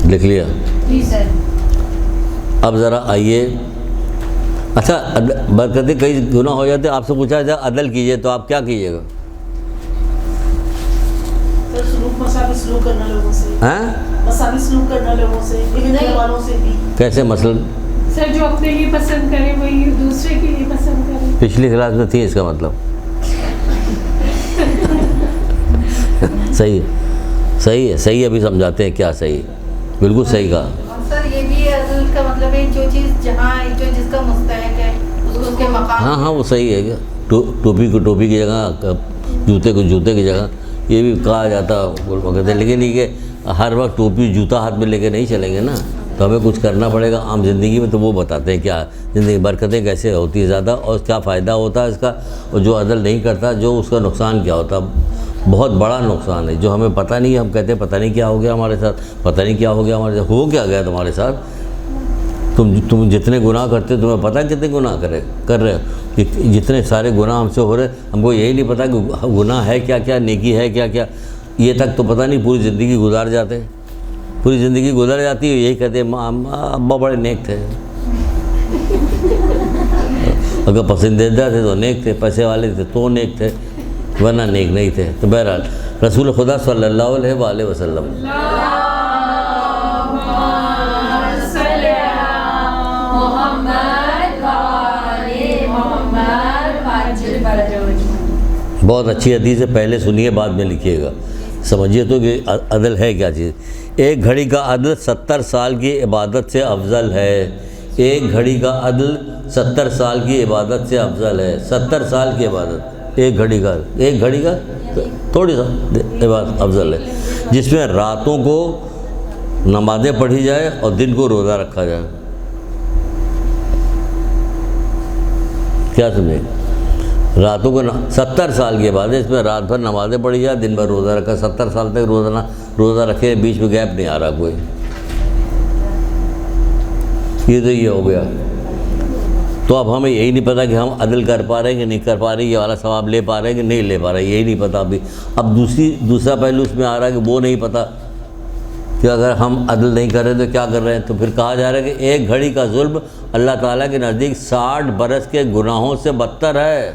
لکھ لیا؟
جی سر۔
اب ذرا آئیے، اچھا برکتیں کئی گنا ہو جاتے ہیں، آپ سے پوچھا جائے عدل کیجئے تو آپ کیا کیجئے گا؟
مساوی سلوک کرنا لوگوں سے،
ہیں؟
مساوی سلوک کرنا لوگوں سے، گھر والوں سے بھی۔
کیسے مثلاً؟
سر جو اپنے لیے پسند کرے وہی دوسرے کے لیے پسند کرے۔
پچھلی کلاس میں تھی اس کا مطلب صحیح ہے، صحیح ہے، صحیح ابھی سمجھاتے ہیں کیا صحیح، بالکل صحیح کہا۔
سر یہ بھی عدل کا مطلب ہے جو چیز جہاں جو جس کا مستحق ہے اس کے مقام۔
ہاں ہاں وہ صحیح ہے، ٹوپی کو ٹوپی کی جگہ، جوتے کو جوتے کی جگہ، یہ بھی کہا جاتا کہتے ہیں، لیکن یہ کہ ہر وقت ٹوپی جوتا ہاتھ میں لے کے نہیں چلیں گے نا، تو ہمیں کچھ کرنا پڑے گا عام زندگی میں، تو وہ بتاتے ہیں کیا زندگی برکتیں کیسے ہوتی ہے زیادہ اور کیا فائدہ ہوتا ہے اس کا، اور جو عدل نہیں کرتا جو اس کا نقصان کیا ہوتا، بہت بڑا نقصان ہے جو ہمیں پتہ نہیں ہے۔ ہم کہتے ہیں پتہ نہیں کیا ہو گیا ہمارے ساتھ، پتہ نہیں کیا ہو گیا ہمارے ساتھ، ہو کیا گیا تمہارے ساتھ؟ تم جتنے گناہ کرتے تمہیں پتہ ہے کتنے گناہ کر رہے ہو؟ جتنے سارے گناہ ہم سے ہو رہے، ہم کو یہی نہیں پتہ کہ گناہ ہے کیا کیا، نیکی ہے کیا کیا، یہ تک تو پتہ نہیں، پوری زندگی گزار جاتے ہیں، پوری زندگی گزر جاتی ہے، یہی کہتے ہیں ابا بڑے نیک تھے، اگر پسندیدہ تھے تو نیک تھے، پیسے والے تھے تو نیک تھے، ورنہ نیک نہیں تھے۔ تو بہرحال رسول خدا صلی اللہ علیہ وآلہ وسلم بہت اچھی حدیث ہے، پہلے سنیے بعد میں لکھیے گا، سمجھیے تو کہ عدل ہے کیا چیز۔ ایک گھڑی کا عدل 70 سال کی عبادت سے افضل ہے، ایک گھڑی کا عدل 70 سال کی عبادت سے افضل ہے، 70 سال کی عبادت، ایک گھڑی کا تھوڑی سا عبادت افضل ہے، جس میں راتوں کو نمازیں پڑھی جائے اور دن کو روزہ رکھا جائے۔ کیا سمجھے؟ راتوں کو 70 سال کی عبادت، اس میں رات بھر نمازیں پڑھی جائے، دن بھر روزہ رکھا، 70 سال تک روزہ رکھے، بیچ میں گیپ نہیں آ رہا کوئی، یہ تو یہ ہو گیا۔ تو اب ہمیں یہی نہیں پتہ کہ ہم عدل کر پا رہے ہیں کہ نہیں کر پا رہے، یہ والا ثواب لے پا رہے ہیں کہ نہیں لے پا رہے، یہی نہیں پتہ ابھی۔ اب دوسرا پہلو اس میں آ رہا ہے کہ وہ نہیں پتہ کہ اگر ہم عدل نہیں کر رہے تو کیا کر رہے ہیں، تو پھر کہا جا رہا ہے کہ ایک گھڑی کا ظلم اللہ تعالیٰ کے نزدیک 60 برس کے گناہوں سے بدتر ہے،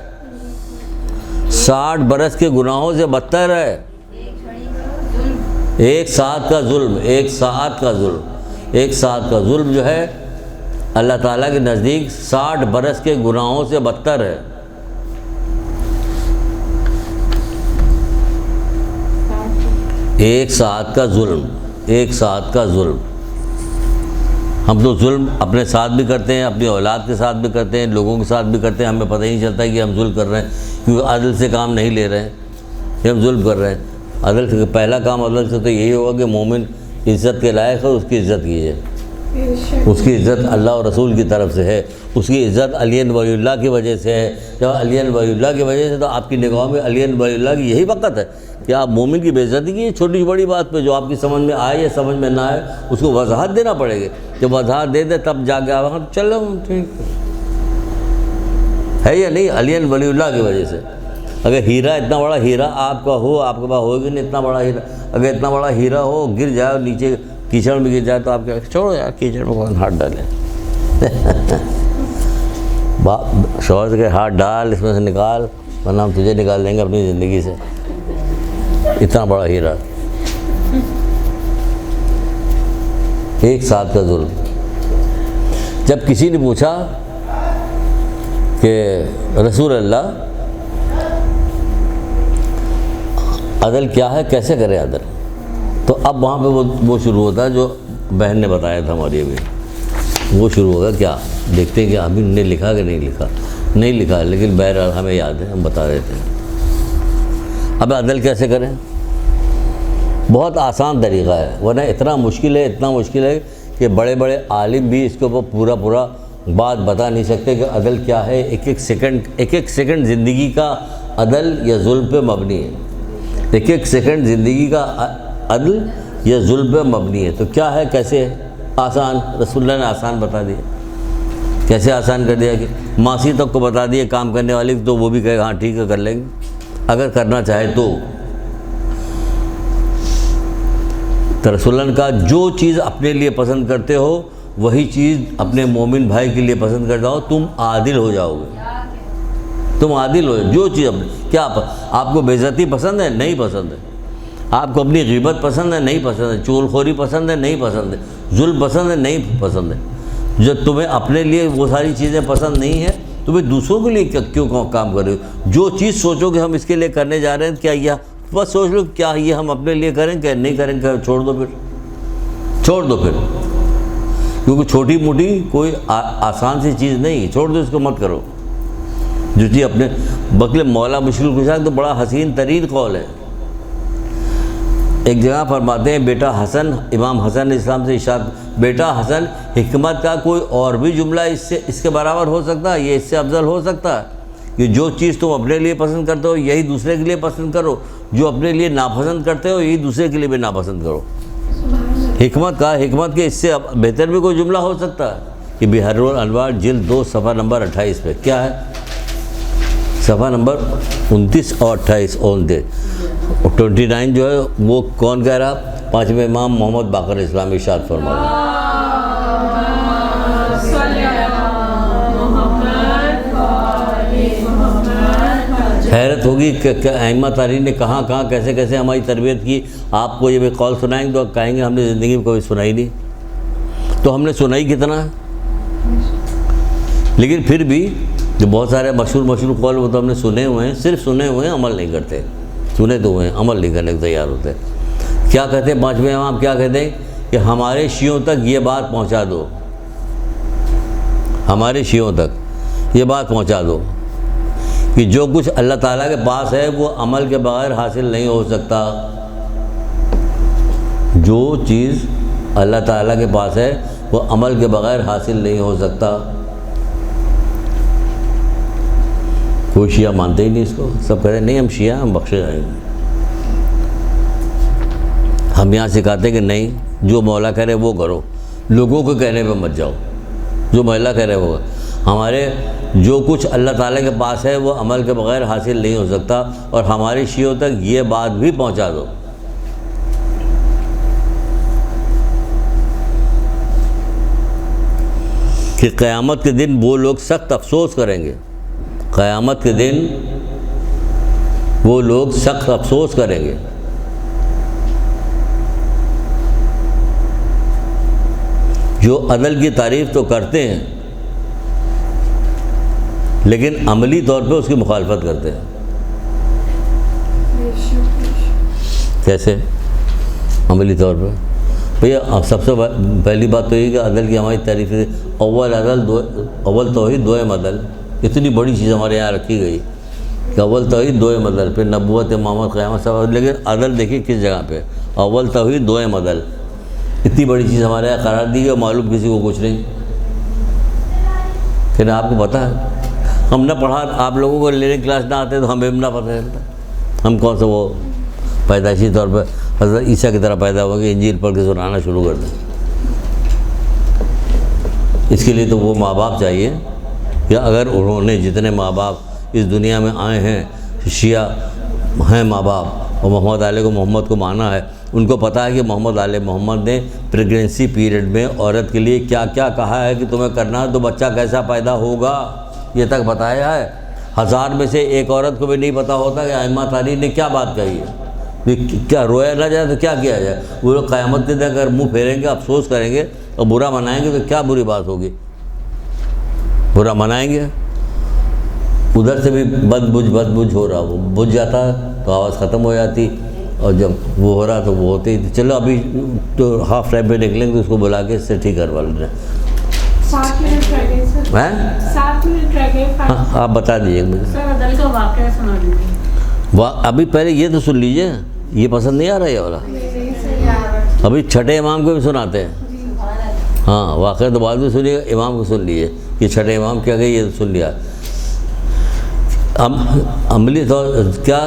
60 برس کے گناہوں سے بدتر ہے۔ ایک ساعت کا ظلم، ایک ساعت کا ظلم جو ہے اللہ تعالیٰ کے نزدیک 60 برس کے گناہوں سے بدتر ہے۔ ایک ساعت کا ظلم، ہم تو ظلم اپنے ساتھ بھی کرتے ہیں، اپنی اولاد کے ساتھ بھی کرتے ہیں، لوگوں کے ساتھ بھی کرتے ہیں، ہمیں پتہ ہی نہیں چلتا کہ ہم ظلم کر رہے ہیں، کیونکہ عدل سے کام نہیں لے رہے ہیں کہ ہم ظلم کر رہے ہیں۔ عدل سے پہلا کام عدل سے تو یہی ہوگا کہ مومن عزت کے لائق ہے، اس کی عزت کیجیے، اس کی عزت اللہ اور رسول کی طرف سے ہے، اس کی عزت علی ولی اللہ کی وجہ سے ہے۔ جب علی ولی اللہ کی وجہ سے، تو آپ کی نگاہوں میں علی ولی اللہ کی یہی وقت ہے کہ آپ مومن کی بے عزتی کی چھوٹی بڑی بات پہ، جو آپ کی سمجھ میں آئے یا سمجھ میں نہ آئے، اس کو وضاحت دینا پڑے گی۔ جب وضاحت دے دے تب جا کے آپ چلو ٹھیک ہے یا نہیں، علی ولی اللہ کی وجہ سے۔ اگر ہیرا، اتنا بڑا ہیرا آپ کا ہو، آپ کے پاس ہوگی نہیں اتنا بڑا ہیرا، اگر اتنا بڑا ہیرا ہو گر جائے اور نیچے کیچڑ میں گر جائے تو آپ کیا چھوڑو یار، کیچڑ میں کون ہاتھ ڈالے، شوہر کے ہاتھ ڈال، اس میں سے نکال، ورنہ ہم تجھے نکال دیں گے اپنی زندگی سے۔ اتنا بڑا ہیرا، ایک ساتھ کا ظلم۔ جب کسی نے پوچھا کہ رسول اللہ عدل کیا ہے، کیسے کرے عدل، تو اب وہاں پہ وہ شروع ہوتا ہے جو بہن نے بتایا تھا ہماری ابھی، وہ شروع ہوگا کیا، دیکھتے ہیں کہ ابھی نے لکھا کہ نہیں لکھا لیکن بہرحال ہمیں یاد ہے، ہم بتا دیتے ہیں۔ اب عدل کیسے کریں؟ بہت آسان طریقہ ہے، ورنہ اتنا مشکل ہے کہ بڑے بڑے عالم بھی اس کے اوپر پورا بات بتا نہیں سکتے کہ عدل کیا ہے۔ ایک سیکنڈ زندگی کا عدل یا ظلم پہ مبنی ہے، ایک سیکنڈ زندگی کا عدل یا ظلم پہ مبنی ہے۔ تو کیا ہے، کیسے ہے؟ آسان، رسول اللہ نے آسان بتا دیا۔ کیسے آسان کر دیا کہ ماسی تک کو بتا دیا کام کرنے والی، تو وہ بھی کہے ہاں ٹھیک ہے کر لیں گے اگر کرنا چاہے تو۔ رسول اللہ نے کہا جو چیز اپنے لیے پسند کرتے ہو وہی چیز اپنے مومن بھائی کے لیے پسند کرتا ہو، تم عادل ہو جاؤ گے، تم عادل ہو۔ جو چیز کیا آپ کو بے عزتی پسند ہے؟ نہیں پسند ہے۔ آپ کو اپنی غیبت پسند ہے؟ نہیں پسند ہے۔ چغل خوری پسند ہے؟ نہیں پسند ہے۔ ظلم پسند ہے؟ نہیں پسند ہے۔ جب تمہیں اپنے لیے وہ ساری چیزیں پسند نہیں ہیں، تمہیں دوسروں کے لیے کیوں کام کر رہے ہو؟ جو چیز سوچو کہ ہم اس کے لیے کرنے جا رہے ہیں، کیا یہ بس سوچ لو کیا یہ ہم اپنے لیے کریں کہ نہیں کریں گے، چھوڑ دو پھر، کیونکہ چھوٹی موٹی کوئی آسان سی چیز نہیں، چھوڑ دو اس کو، مت کرو جو چیز اپنے بکلے۔ مولا مشکل کشا تو بڑا حسین ترین قول ہے۔ ایک جگہ فرماتے ہیں بیٹا حسن، امام حسن علیہ السلام سے ارشاد، بیٹا حسن حکمت کا کوئی اور بھی جملہ اس کے برابر ہو سکتا ہے، یہ اس سے افضل ہو سکتا ہے کہ جو چیز تم اپنے لیے پسند کرتے ہو یہی دوسرے کے لیے پسند کرو، جو اپنے لیے ناپسند کرتے ہو یہی دوسرے کے لیے بھی ناپسند کرو۔ حکمت کے اس سے بہتر بھی کوئی جملہ ہو سکتا ہے کہ بحر الانوار جلد 2 صفحہ نمبر 28 پہ کیا ہے، صفحہ نمبر 29 اور 28 اور 29 جو ہے وہ کون کہہ رہا؟ 5ویں امام محمد باقر اسلام ارشاد فرما رہا۔ حیرت ہوگی کہ ائمہ تاریخ نے کہاں کیسے ہماری تربیت کی۔ آپ کو یہ بھی قول سنائیں گے تو کہیں گے ہم نے زندگی میں کبھی سنائی نہیں، تو ہم نے سنائی کتنا ہے؟ لیکن پھر بھی جو بہت سارے مشہور قول وہ تو ہم نے سنے ہوئے ہیں، صرف سنے ہوئے ہیں، عمل نہیں کرتے۔ سنے تو ہوئے ہیں، عمل نہیں کرنے کو تیار ہوتے۔ کیا کہتے ہیں 5ویں امام؟ کیا کہتے ہیں کہ ہمارے شیعوں تک یہ بات پہنچا دو، ہمارے شیعوں تک یہ بات پہنچا دو کہ جو کچھ اللہ تعالیٰ کے پاس ہے وہ عمل کے بغیر حاصل نہیں ہو سکتا۔ جو چیز اللہ تعالیٰ کے پاس ہے وہ عمل کے بغیر حاصل نہیں ہو سکتا۔ کوئی شیعہ مانتے ہی نہیں اس کو، سب کہتے ہیں نہیں ہم شیعہ، ہم بخشے جائیں گے۔ ہم یہاں سکھاتے ہیں کہ نہیں، جو مولا کہہ رہے وہ کرو، لوگوں کے کہنے پہ مت جاؤ، جو مولا کہہ رہے وہ۔ ہمارے جو کچھ اللہ تعالیٰ کے پاس ہے وہ عمل کے بغیر حاصل نہیں ہو سکتا، اور ہمارے شیعوں تک یہ بات بھی پہنچا دو کہ قیامت کے دن وہ لوگ سخت افسوس کریں گے، قیامت کے دن وہ لوگ سخت افسوس کریں گے جو عدل کی تعریف تو کرتے ہیں لیکن عملی طور پہ اس کی مخالفت کرتے ہیں۔ کیسے عملی طور پہ؟ بھیا سب سے پہلی بات تو یہ کہ عدل کی ہماری تعریف ہے، اول توحید دوئم عدل، اتنی بڑی چیز ہمارے یہاں رکھی گئی کہ اول توحید دوئم عدل، پھر نبوت، امامت، قیامت سب، لیکن عدل دیکھیے کس جگہ پہ، اول توحید دوئم عدل، اتنی بڑی چیز ہمارے یہاں قرار دی گئی اور معلوم کسی کو کچھ نہیں۔ پھر آپ کو پتہ ہے ہم نہ پڑھا، آپ لوگوں کو لینے کلاس نہ آتے تو ہمیں نہ پتہ چلتا، ہم کون سا وہ پیدائشی طور پر حضرت عیسیٰ کی طرح پیدا ہو گئے انجیل پڑھ کے سنانا شروع کر دیں۔ اس کے لیے تو وہ ماں باپ چاہیے کہ اگر انہوں نے جتنے ماں باپ اس دنیا میں آئے ہیں، شیعہ ہیں ماں باپ، اور محمد علیہ کو محمد کو مانا ہے، ان کو پتہ ہے کہ محمد علیہ محمد نے پریگننسی پیریڈ میں عورت کے لیے کیا کیا کہا ہے کہ تمہیں کرنا ہے تو بچہ کیسا پیدا ہوگا، یہ تک بتایا ہے۔ 1000 میں سے ایک عورت کو بھی نہیں پتہ ہوتا کہ ائمہ تاریخ نے کیا بات کہی ہے۔ کیا رویا نہ جائے تو کیا کیا جائے؟ وہ لوگ قیامت کے دن اگر منہ پھیریں گے، افسوس کریں گے اور برا منائیں گے تو کیا بری بات ہوگی؟ برا منائیں گے، ادھر سے بھی بد بجھ ہو رہا، وہ بجھ جاتا تو آواز ختم ہو جاتی، اور جب وہ ہو رہا تو وہ ہوتے ہی چلو ابھی تو ہاف ٹائم پہ نکلیں گے تو اس کو بلا کے اس سے ٹھیک کروا لینا.
7 منٹ رہ گئے سر.
ہیں
7 منٹ رہ گئے.
ہاں آپ بتا دیجیے مجھے.
سر عدل کا واقعہ سنا دیجیے.
ابھی پہلے یہ تو سن لیجیے, یہ پسند نہیں آ رہا یہ والا. ابھی چھٹے امام کو بھی سناتے ہیں. ہاں واقعہ تو بعد میں سنیے, امام کو سن لیجیے کہ چھٹے امام کیا گئے, یہ سن لیا. عملی طور کیا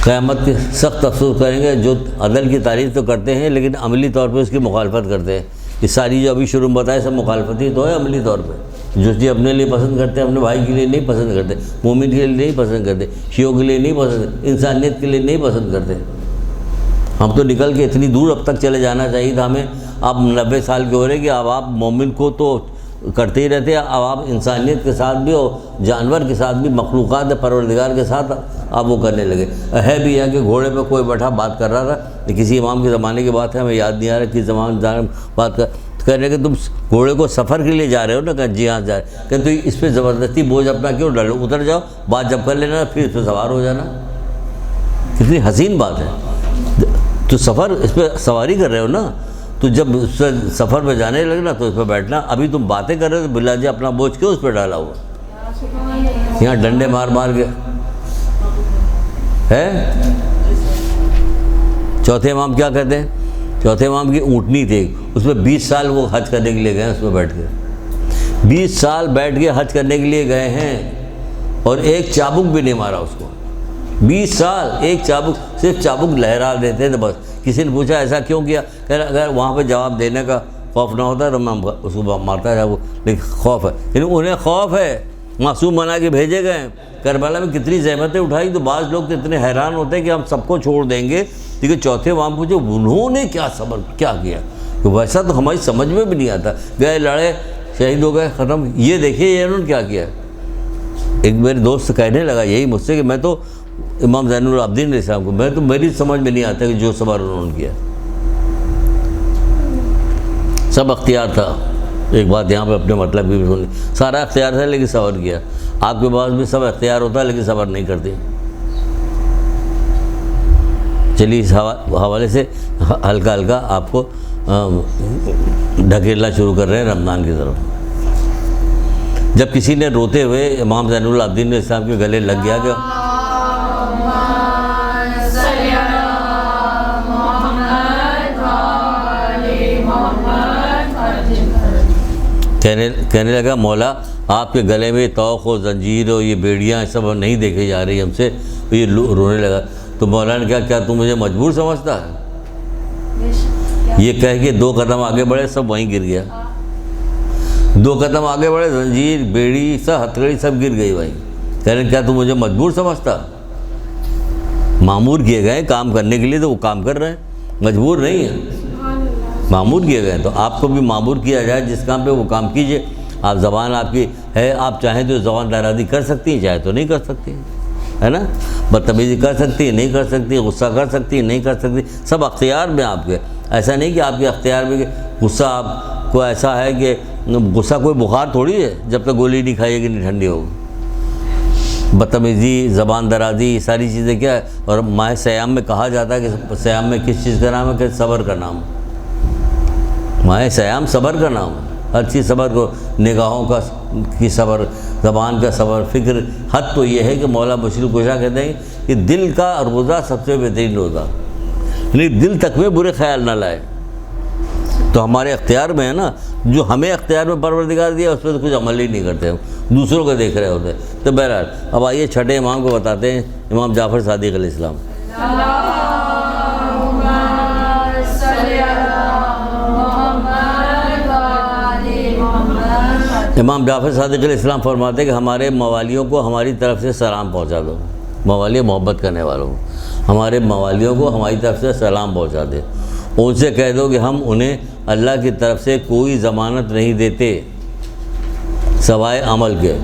قیامت کے سخت افسوس کریں گے جو عدل کی تعریف تو کرتے ہیں لیکن عملی طور پہ اس کی مخالفت کرتے ہیں. یہ ساری جو ابھی شروع میں بتائے سب مخالفتی تو ہے عملی طور پہ. جو چیز اپنے لیے پسند کرتے ہیں اپنے بھائی کے لیے نہیں پسند کرتے, مومن کے لیے نہیں پسند کرتے, شیعوں کے لیے نہیں پسند, انسانیت کے لیے نہیں پسند کرتے. ہم تو نکل کے اتنی دور اب تک چلے جانا چاہیے تھا ہمیں. اب 90 سال کے ہو رہے کہ اب آپ مومن کو تو کرتے ہی رہتے ہیں, اب آپ انسانیت کے ساتھ بھی اور جانور کے ساتھ بھی, مخلوقات پروردگار کے ساتھ آپ وہ کرنے لگے. ہے بھی ہے کہ گھوڑے پہ کوئی بیٹھا بات کر رہا تھا, کسی امام کے زمانے کی بات ہے, ہمیں یاد نہیں آ رہا کس زمانے بات کر رہے کہ تم گھوڑے کو سفر کے لیے جا رہے ہو نا, کہ جی ہاں جا رہے, کہ تو اس پہ زبردستی بوجھ اپنا کیوں ڈالو, اتر جاؤ, بات جب کر لینا پھر اس پہ سوار ہو جانا. کتنی حسین بات ہے. تو سفر اس پہ سواری کر رہے ہو نا, تو جب اس پہ سفر پہ جانے لگے نا تو اس پہ بیٹھنا. ابھی تم باتیں کر رہے ہو تو بلا جی اپنا بوجھ کیوں اس پہ ڈالا ہوا, یہاں ڈنڈے مار مار کے ہے. چوتھے امام کیا کہتے ہیں, چوتھے امام کی اونٹنی تھی, اس میں 20 سال وہ حج کرنے کے لیے گئے ہیں, اس میں بیٹھ کے 20 سال بیٹھ کے حج کرنے کے لیے گئے ہیں اور ایک چابک بھی نہیں مارا اس کو. 20 سال ایک چابک, صرف چابک لہرا دیتے تھے بس. کسی نے پوچھا ایسا کیوں کیا, کہ اگر وہاں پہ جواب دینے کا خوف نہ ہوتا تو میں اس کو مارتا تھا, وہ لیکن خوف ہے, یعنی انہیں خوف ہے. معصوم بنا کے بھیجے گئے. کربلا میں کتنی زحمتیں اٹھائی, تو بعض لوگ تو اتنے حیران ہوتے ہیں کہ ہم سب کو چھوڑ دیں گے, لیکن چوتھے امام پوچھو انہوں نے کیا صبر کیا کیا, کہ ویسا تو ہماری سمجھ میں بھی نہیں آتا. گئے لڑے, شہید ہو گئے, ختم. یہ دیکھیے یہ انہوں نے کیا کیا. ایک میرے دوست کہنے لگا یہی مجھ سے کہ میں تو امام زین العابدین علیہ السلام کو, میں تو میری سمجھ میں نہیں آتا کہ جو صبر انہوں نے کیا. سب اختیار تھا. ایک بات یہاں پہ اپنے مطلب بھی سن لی, سارا اختیار تھا لیکن صبر کیا. آپ کے پاس بھی سب اختیار ہوتا ہے لیکن صبر نہیں کرتے. چلیے اس حوالے سے ہلکا ہلکا آپ کو ڈھکیلنا شروع کر رہے ہیں رمضان کی طرف. جب کسی نے روتے ہوئے امام زین العابدین علیہ السلام کے گلے لگ گیا کہ کہنے لگا مولا آپ کے گلے میں توق و زنجیر اور یہ بیڑیاں سب نہیں دیکھے جا رہی ہم سے, تو یہ رونے لگا. تو مولا نے کہا کیا تم مجھے مجبور سمجھتا ہے. یہ کہہ کے 2 قدم آگے بڑھے, سب وہیں گر گیا. 2 قدم آگے بڑھے, زنجیر بیڑی سب ہتھکڑی سب گر گئی وہیں. کہنے کیا تم مجھے مجبور سمجھتا. معمور کیے گئے کام کرنے کے لیے تو وہ کام کر رہے ہیں, مجبور نہیں ہیں, معمور کیے گئے. تو آپ کو بھی معمور کیا جائے جس کام پہ وہ کام کیجئے. آپ زبان آپ کی ہے, آپ چاہیں تو زبان درازی کر سکتی ہیں, چاہے تو نہیں کر سکتی ہیں, ہے نا. بدتمیزی کر سکتی ہیں, نہیں کر سکتی, غصہ کر سکتی ہیں, نہیں کر سکتی. سب اختیار میں آپ کے. ایسا نہیں کہ آپ کے اختیار میں کہ غصہ آپ کو ایسا ہے کہ غصہ کوئی بخار تھوڑی ہے, جب تک گولی نہیں کھائیے گی نہیں ٹھنڈی ہوگی. بدتمیزی, زبان درازی, یہ ساری چیزیں کیا ہے. اور ماہ سیام میں کہا جاتا ہے کہ سیام میں کس چیز کا نام ہے, کہ صبر کا نام ہے. ماہ سیام صبر کا نام ہے. ہر چیز صبر کو, نگاہوں کا کی صبر, زبان کا صبر, فکر. حد تو یہ ہے کہ مولا مشکل کشا کہتے ہیں کہ دل کا روزہ سب سے بہترین روزہ, یعنی دل تک میں برے خیال نہ لائے. تو ہمارے اختیار میں ہے نا, جو ہمیں اختیار میں پروردگار دیا اس پہ تو کچھ عمل ہی نہیں کرتے ہم, دوسروں کو دیکھ رہے ہوتے. تو بہرحال اب آئیے چھٹے امام کو بتاتے ہیں, امام جعفر صادق علیہ السلام. امام جعفر صادق علیہ السلام فرماتے ہیں کہ ہمارے موالیوں کو ہماری طرف سے سلام پہنچا دو. موالی محبت کرنے والوں کو, ہمارے موالیوں کو ہماری طرف سے سلام پہنچا دے. ان سے کہہ دو کہ ہم انہیں اللہ کی طرف سے کوئی ضمانت نہیں دیتے سوائے عمل کے.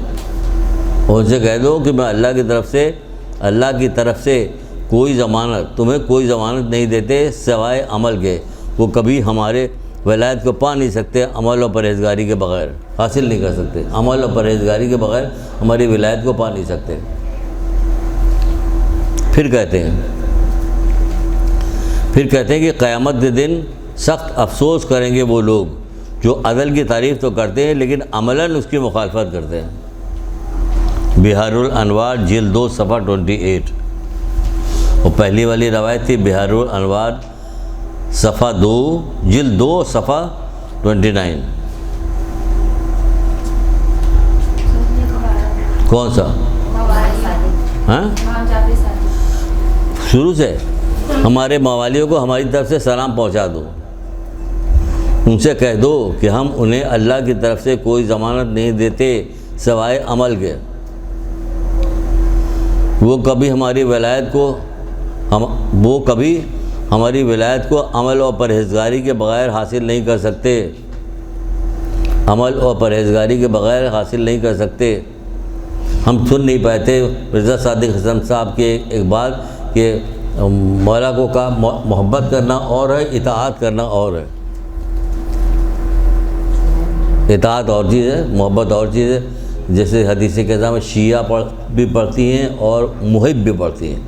ان سے کہہ دو کہ میں اللہ کی طرف سے کوئی ضمانت, تمہیں کوئی ضمانت نہیں دیتے سوائے عمل کے. وہ کبھی ہمارے ولایت کو پا نہیں سکتے عمل و پرہیزگاری کے بغیر, حاصل نہیں کر سکتے. عمل و پرہیزگاری کے بغیر ہماری ولایت کو پا نہیں سکتے. پھر کہتے ہیں پھر کہتے ہیں کہ قیامت کے دن سخت افسوس کریں گے وہ لوگ جو عدل کی تعریف تو کرتے ہیں لیکن عملاً اس کی مخالفت کرتے ہیں۔ بحار الانوار جلد 2 صفحہ 28۔ اور پہلی والی روایت تھی بحار الانوار صفحہ 2 جلد 2 صفحہ 29۔ کون سا؟ ہاں شروع سے ہمارے موالیوں کو ہماری طرف سے سلام پہنچا دو، ان سے کہہ دو کہ ہم انہیں اللہ کی طرف سے کوئی ضمانت نہیں دیتے سوائے عمل کے، وہ کبھی ہماری ولایت کو عمل اور پرہیزگاری کے بغیر حاصل نہیں کر سکتے، عمل اور پرہیزگاری کے بغیر حاصل نہیں کر سکتے۔ ہم سن نہیں پاتے مرزا صادق حسن صاحب کے ایک بات کہ مولا کو کا محبت کرنا اور ہے، اطاعت کرنا اور ہے۔ اطاعت اور چیز ہے، محبت اور چیز ہے۔ جیسے حدیث کے میں شیعہ بھی پڑھتی ہیں اور محب بھی پڑھتی ہیں،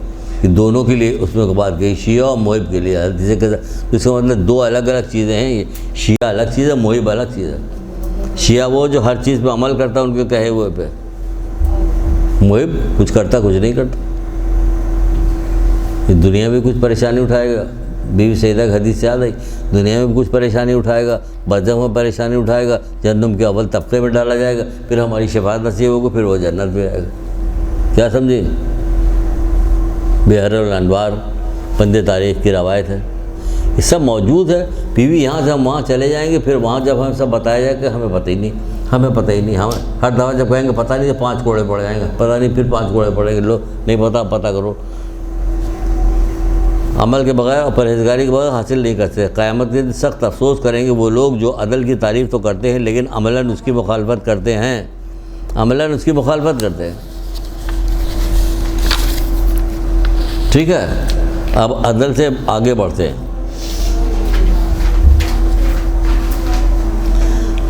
کہ دونوں کے لیے اس میں بات کہی، شیعہ اور محب کے لیے حدیث کے اس کا مطلب دو الگ الگ چیزیں ہیں۔ یہ شیعہ الگ چیز ہے، محب الگ چیز ہے۔ شیعہ وہ جو ہر چیز پہ عمل کرتا ہے ان کے کہے ہوئے پہ، محب کچھ کرتا کچھ نہیں کرتا، دنیا میں کچھ پریشانی اٹھائے گا۔ بیوی سیدہ کی حدیث سے یاد آئی، دنیا میں بھی کچھ پریشانی اٹھائے گا، برزخ میں پریشانی اٹھائے گا، جہنم کے اول طبقے میں ڈالا جائے گا، پھر ہماری شفاعت نصیب ہوگی، پھر وہ جنت میں آئے گا۔ کیا سمجھے؟ بحار الانوار بند تاریخ کی روایت ہے، یہ سب موجود ہے۔ بیوی یہاں سے ہم وہاں چلے جائیں گے، پھر وہاں جب ہمیں سب بتایا جائے کہ ہمیں پتہ ہی نہیں، ہمیں ہر دفعہ جب کہیں گے پتہ نہیں تو 5 کوڑے پڑ جائیں گے، پتہ نہیں، پھر 5 کوڑے پڑیں گے، لو نہیں پتہ کرو۔ عمل کے بغیر اور پرہیزگاری کے بغیر حاصل نہیں کرتے۔ قیامت کے دن سخت افسوس کریں گے وہ لوگ جو عدل کی تعریف تو کرتے ہیں لیکن عملاً اس کی مخالفت کرتے ہیں، عملاً اس کی مخالفت کرتے ہیں۔ ٹھیک ہے، اب عدل سے آگے بڑھتے ہیں۔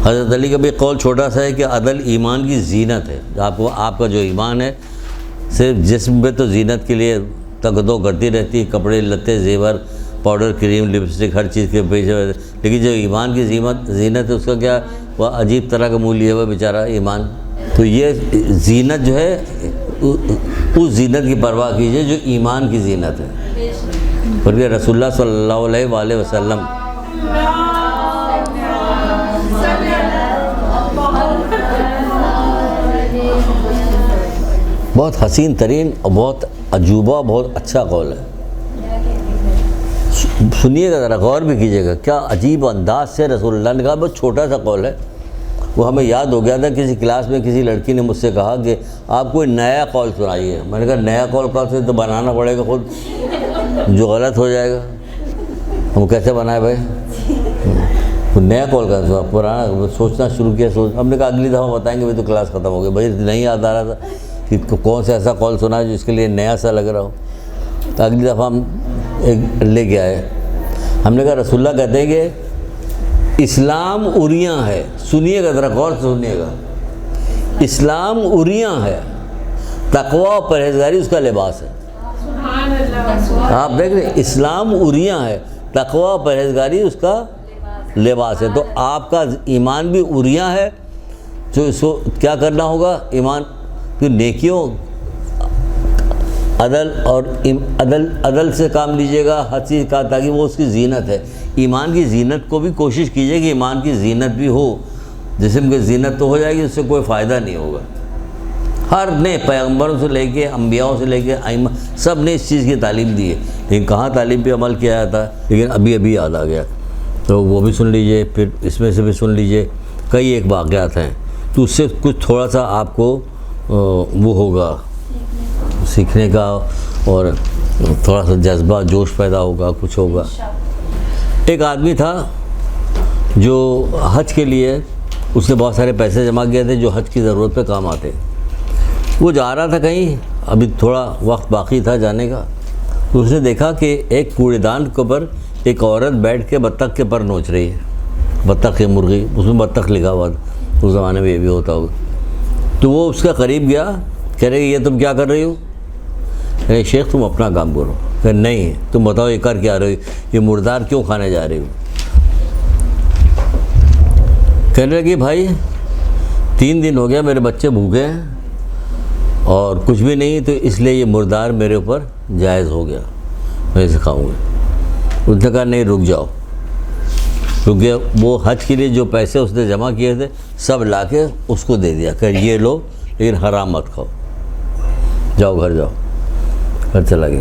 حضرت علی کا بھی قول چھوٹا سا ہے کہ عدل ایمان کی زینت ہے۔ آپ کا جو ایمان ہے صرف جسم پہ تو زینت کے لیے تگدو کرتی رہتی ہے، کپڑے لتے زیور پاؤڈر کریم لپسٹک ہر چیز کے پیچھے، لیکن جو ایمان کی زینت ہے اس کا کیا، وہ عجیب طرح کا منہ لیے ہوا بیچارہ ایمان۔ تو یہ زینت جو ہے اس زینت کی پرواہ کیجیے جو ایمان کی زینت ہے، بلکہ رسول اللہ صلی اللہ علیہ وآلہ وسلم بہت حسین ترین اور بہت عجوبہ بہت اچھا قول ہے۔ سنیے گا ذرا، غور بھی کیجیے گا، کیا عجیب انداز سے رسول اللہ نے کہا۔ بہت چھوٹا سا قول ہے، وہ ہمیں یاد ہو گیا تھا۔ کسی کلاس میں کسی لڑکی نے مجھ سے کہا کہ آپ کوئی نیا قول سنائیے۔ میں نے کہا نیا قول کون سے، تو بنانا پڑے گا خود، جو غلط ہو جائے گا ہم کیسے بنائے بھائی؟ نیا قول کا پرانا سوچنا شروع کیا، ہم نے کہا اگلی دفعہ بتائیں گے، بھائی تو کلاس ختم ہو گئی، بھائی نہیں یاد آ رہا تھا کہ کون سا ایسا قول سنا ہے جو اس کے لیے نیا سا لگ رہا ہو۔ تو اگلی دفعہ ہم ایک لے کے آئے، ہم نے کہا رسول اللہ کہتے ہیں کہ اسلام عریاں ہے۔ سنیے گا ذرا، غور سے سنیے گا، اسلام عریاں ہے، تقوی و پرہیزگاری اس کا لباس ہے۔
سبحان اللہ۔
آپ دیکھ رہے ہیں، اسلام عریاں ہے، تقوی و پرہیزگاری اس کا لباس ہے۔ تو آپ کا ایمان بھی عریاں ہے، جو اس کو کیا کرنا ہوگا، ایمان کی نیکیوں، عدل سے کام لیجیے گا ہر چیز کا، تاکہ وہ اس کی زینت ہے۔ ایمان کی زینت کو بھی کوشش کیجیے کہ ایمان کی زینت بھی ہو۔ جسم کی زینت تو ہو جائے گی، اس سے کوئی فائدہ نہیں ہوگا۔ ہر نے پیغمبروں سے لے کے انبیاءوں سے لے کے ائمہ سب نے اس چیز کی تعلیم دی ہے، لیکن کہاں تعلیم پہ عمل کیا جاتا ہے۔ لیکن ابھی یاد آ گیا، تو وہ بھی سن لیجئے، پھر اس میں سے بھی سن لیجئے۔ کئی ایک واقعات ہیں، تو اس سے کچھ تھوڑا سا آپ کو وہ ہوگا سیکھنے کا، اور تھوڑا سا جذبہ جوش پیدا ہوگا، کچھ ہوگا۔ ایک آدمی تھا جو حج کے لیے اس نے بہت سارے پیسے جمع کیے تھے جو حج کی ضرورت پہ کام آتے۔ وہ جا رہا تھا کہیں، ابھی تھوڑا وقت باقی تھا جانے کا، تو اس نے دیکھا کہ ایک کوڑے دان کے اوپر ایک عورت بیٹھ کے بطخ کے پر نوچ رہی ہے، بطخ یا مرغی، اس میں بطخ لکھا ہوا تھا، اس زمانے میں یہ بھی ہوتا ہوگا۔ تو وہ اس کا قریب گیا، کہہ رہے یہ تم کیا کر رہی ہو؟ شیخ تم اپنا کام کرو۔ کہ نہیں تم بتاؤ یہ کر کیا رہے ہو, یہ مردار کیوں کھانے جا رہے ہو؟ کہنے لگی بھائی 3 دن ہو گیا میرے بچے بھوکے ہیں اور کچھ بھی نہیں, تو اس لیے یہ مردار میرے اوپر جائز ہو گیا, میں اسے کھاؤں گا. اس نے کہا نہیں رک جاؤ, کیونکہ وہ حج کے لیے جو پیسے اس نے جمع کیے تھے سب لا کے اس کو دے دیا کہ یہ لو لیکن حرام مت کھاؤ, جاؤ گھر جاؤ. گھر چلا گیا.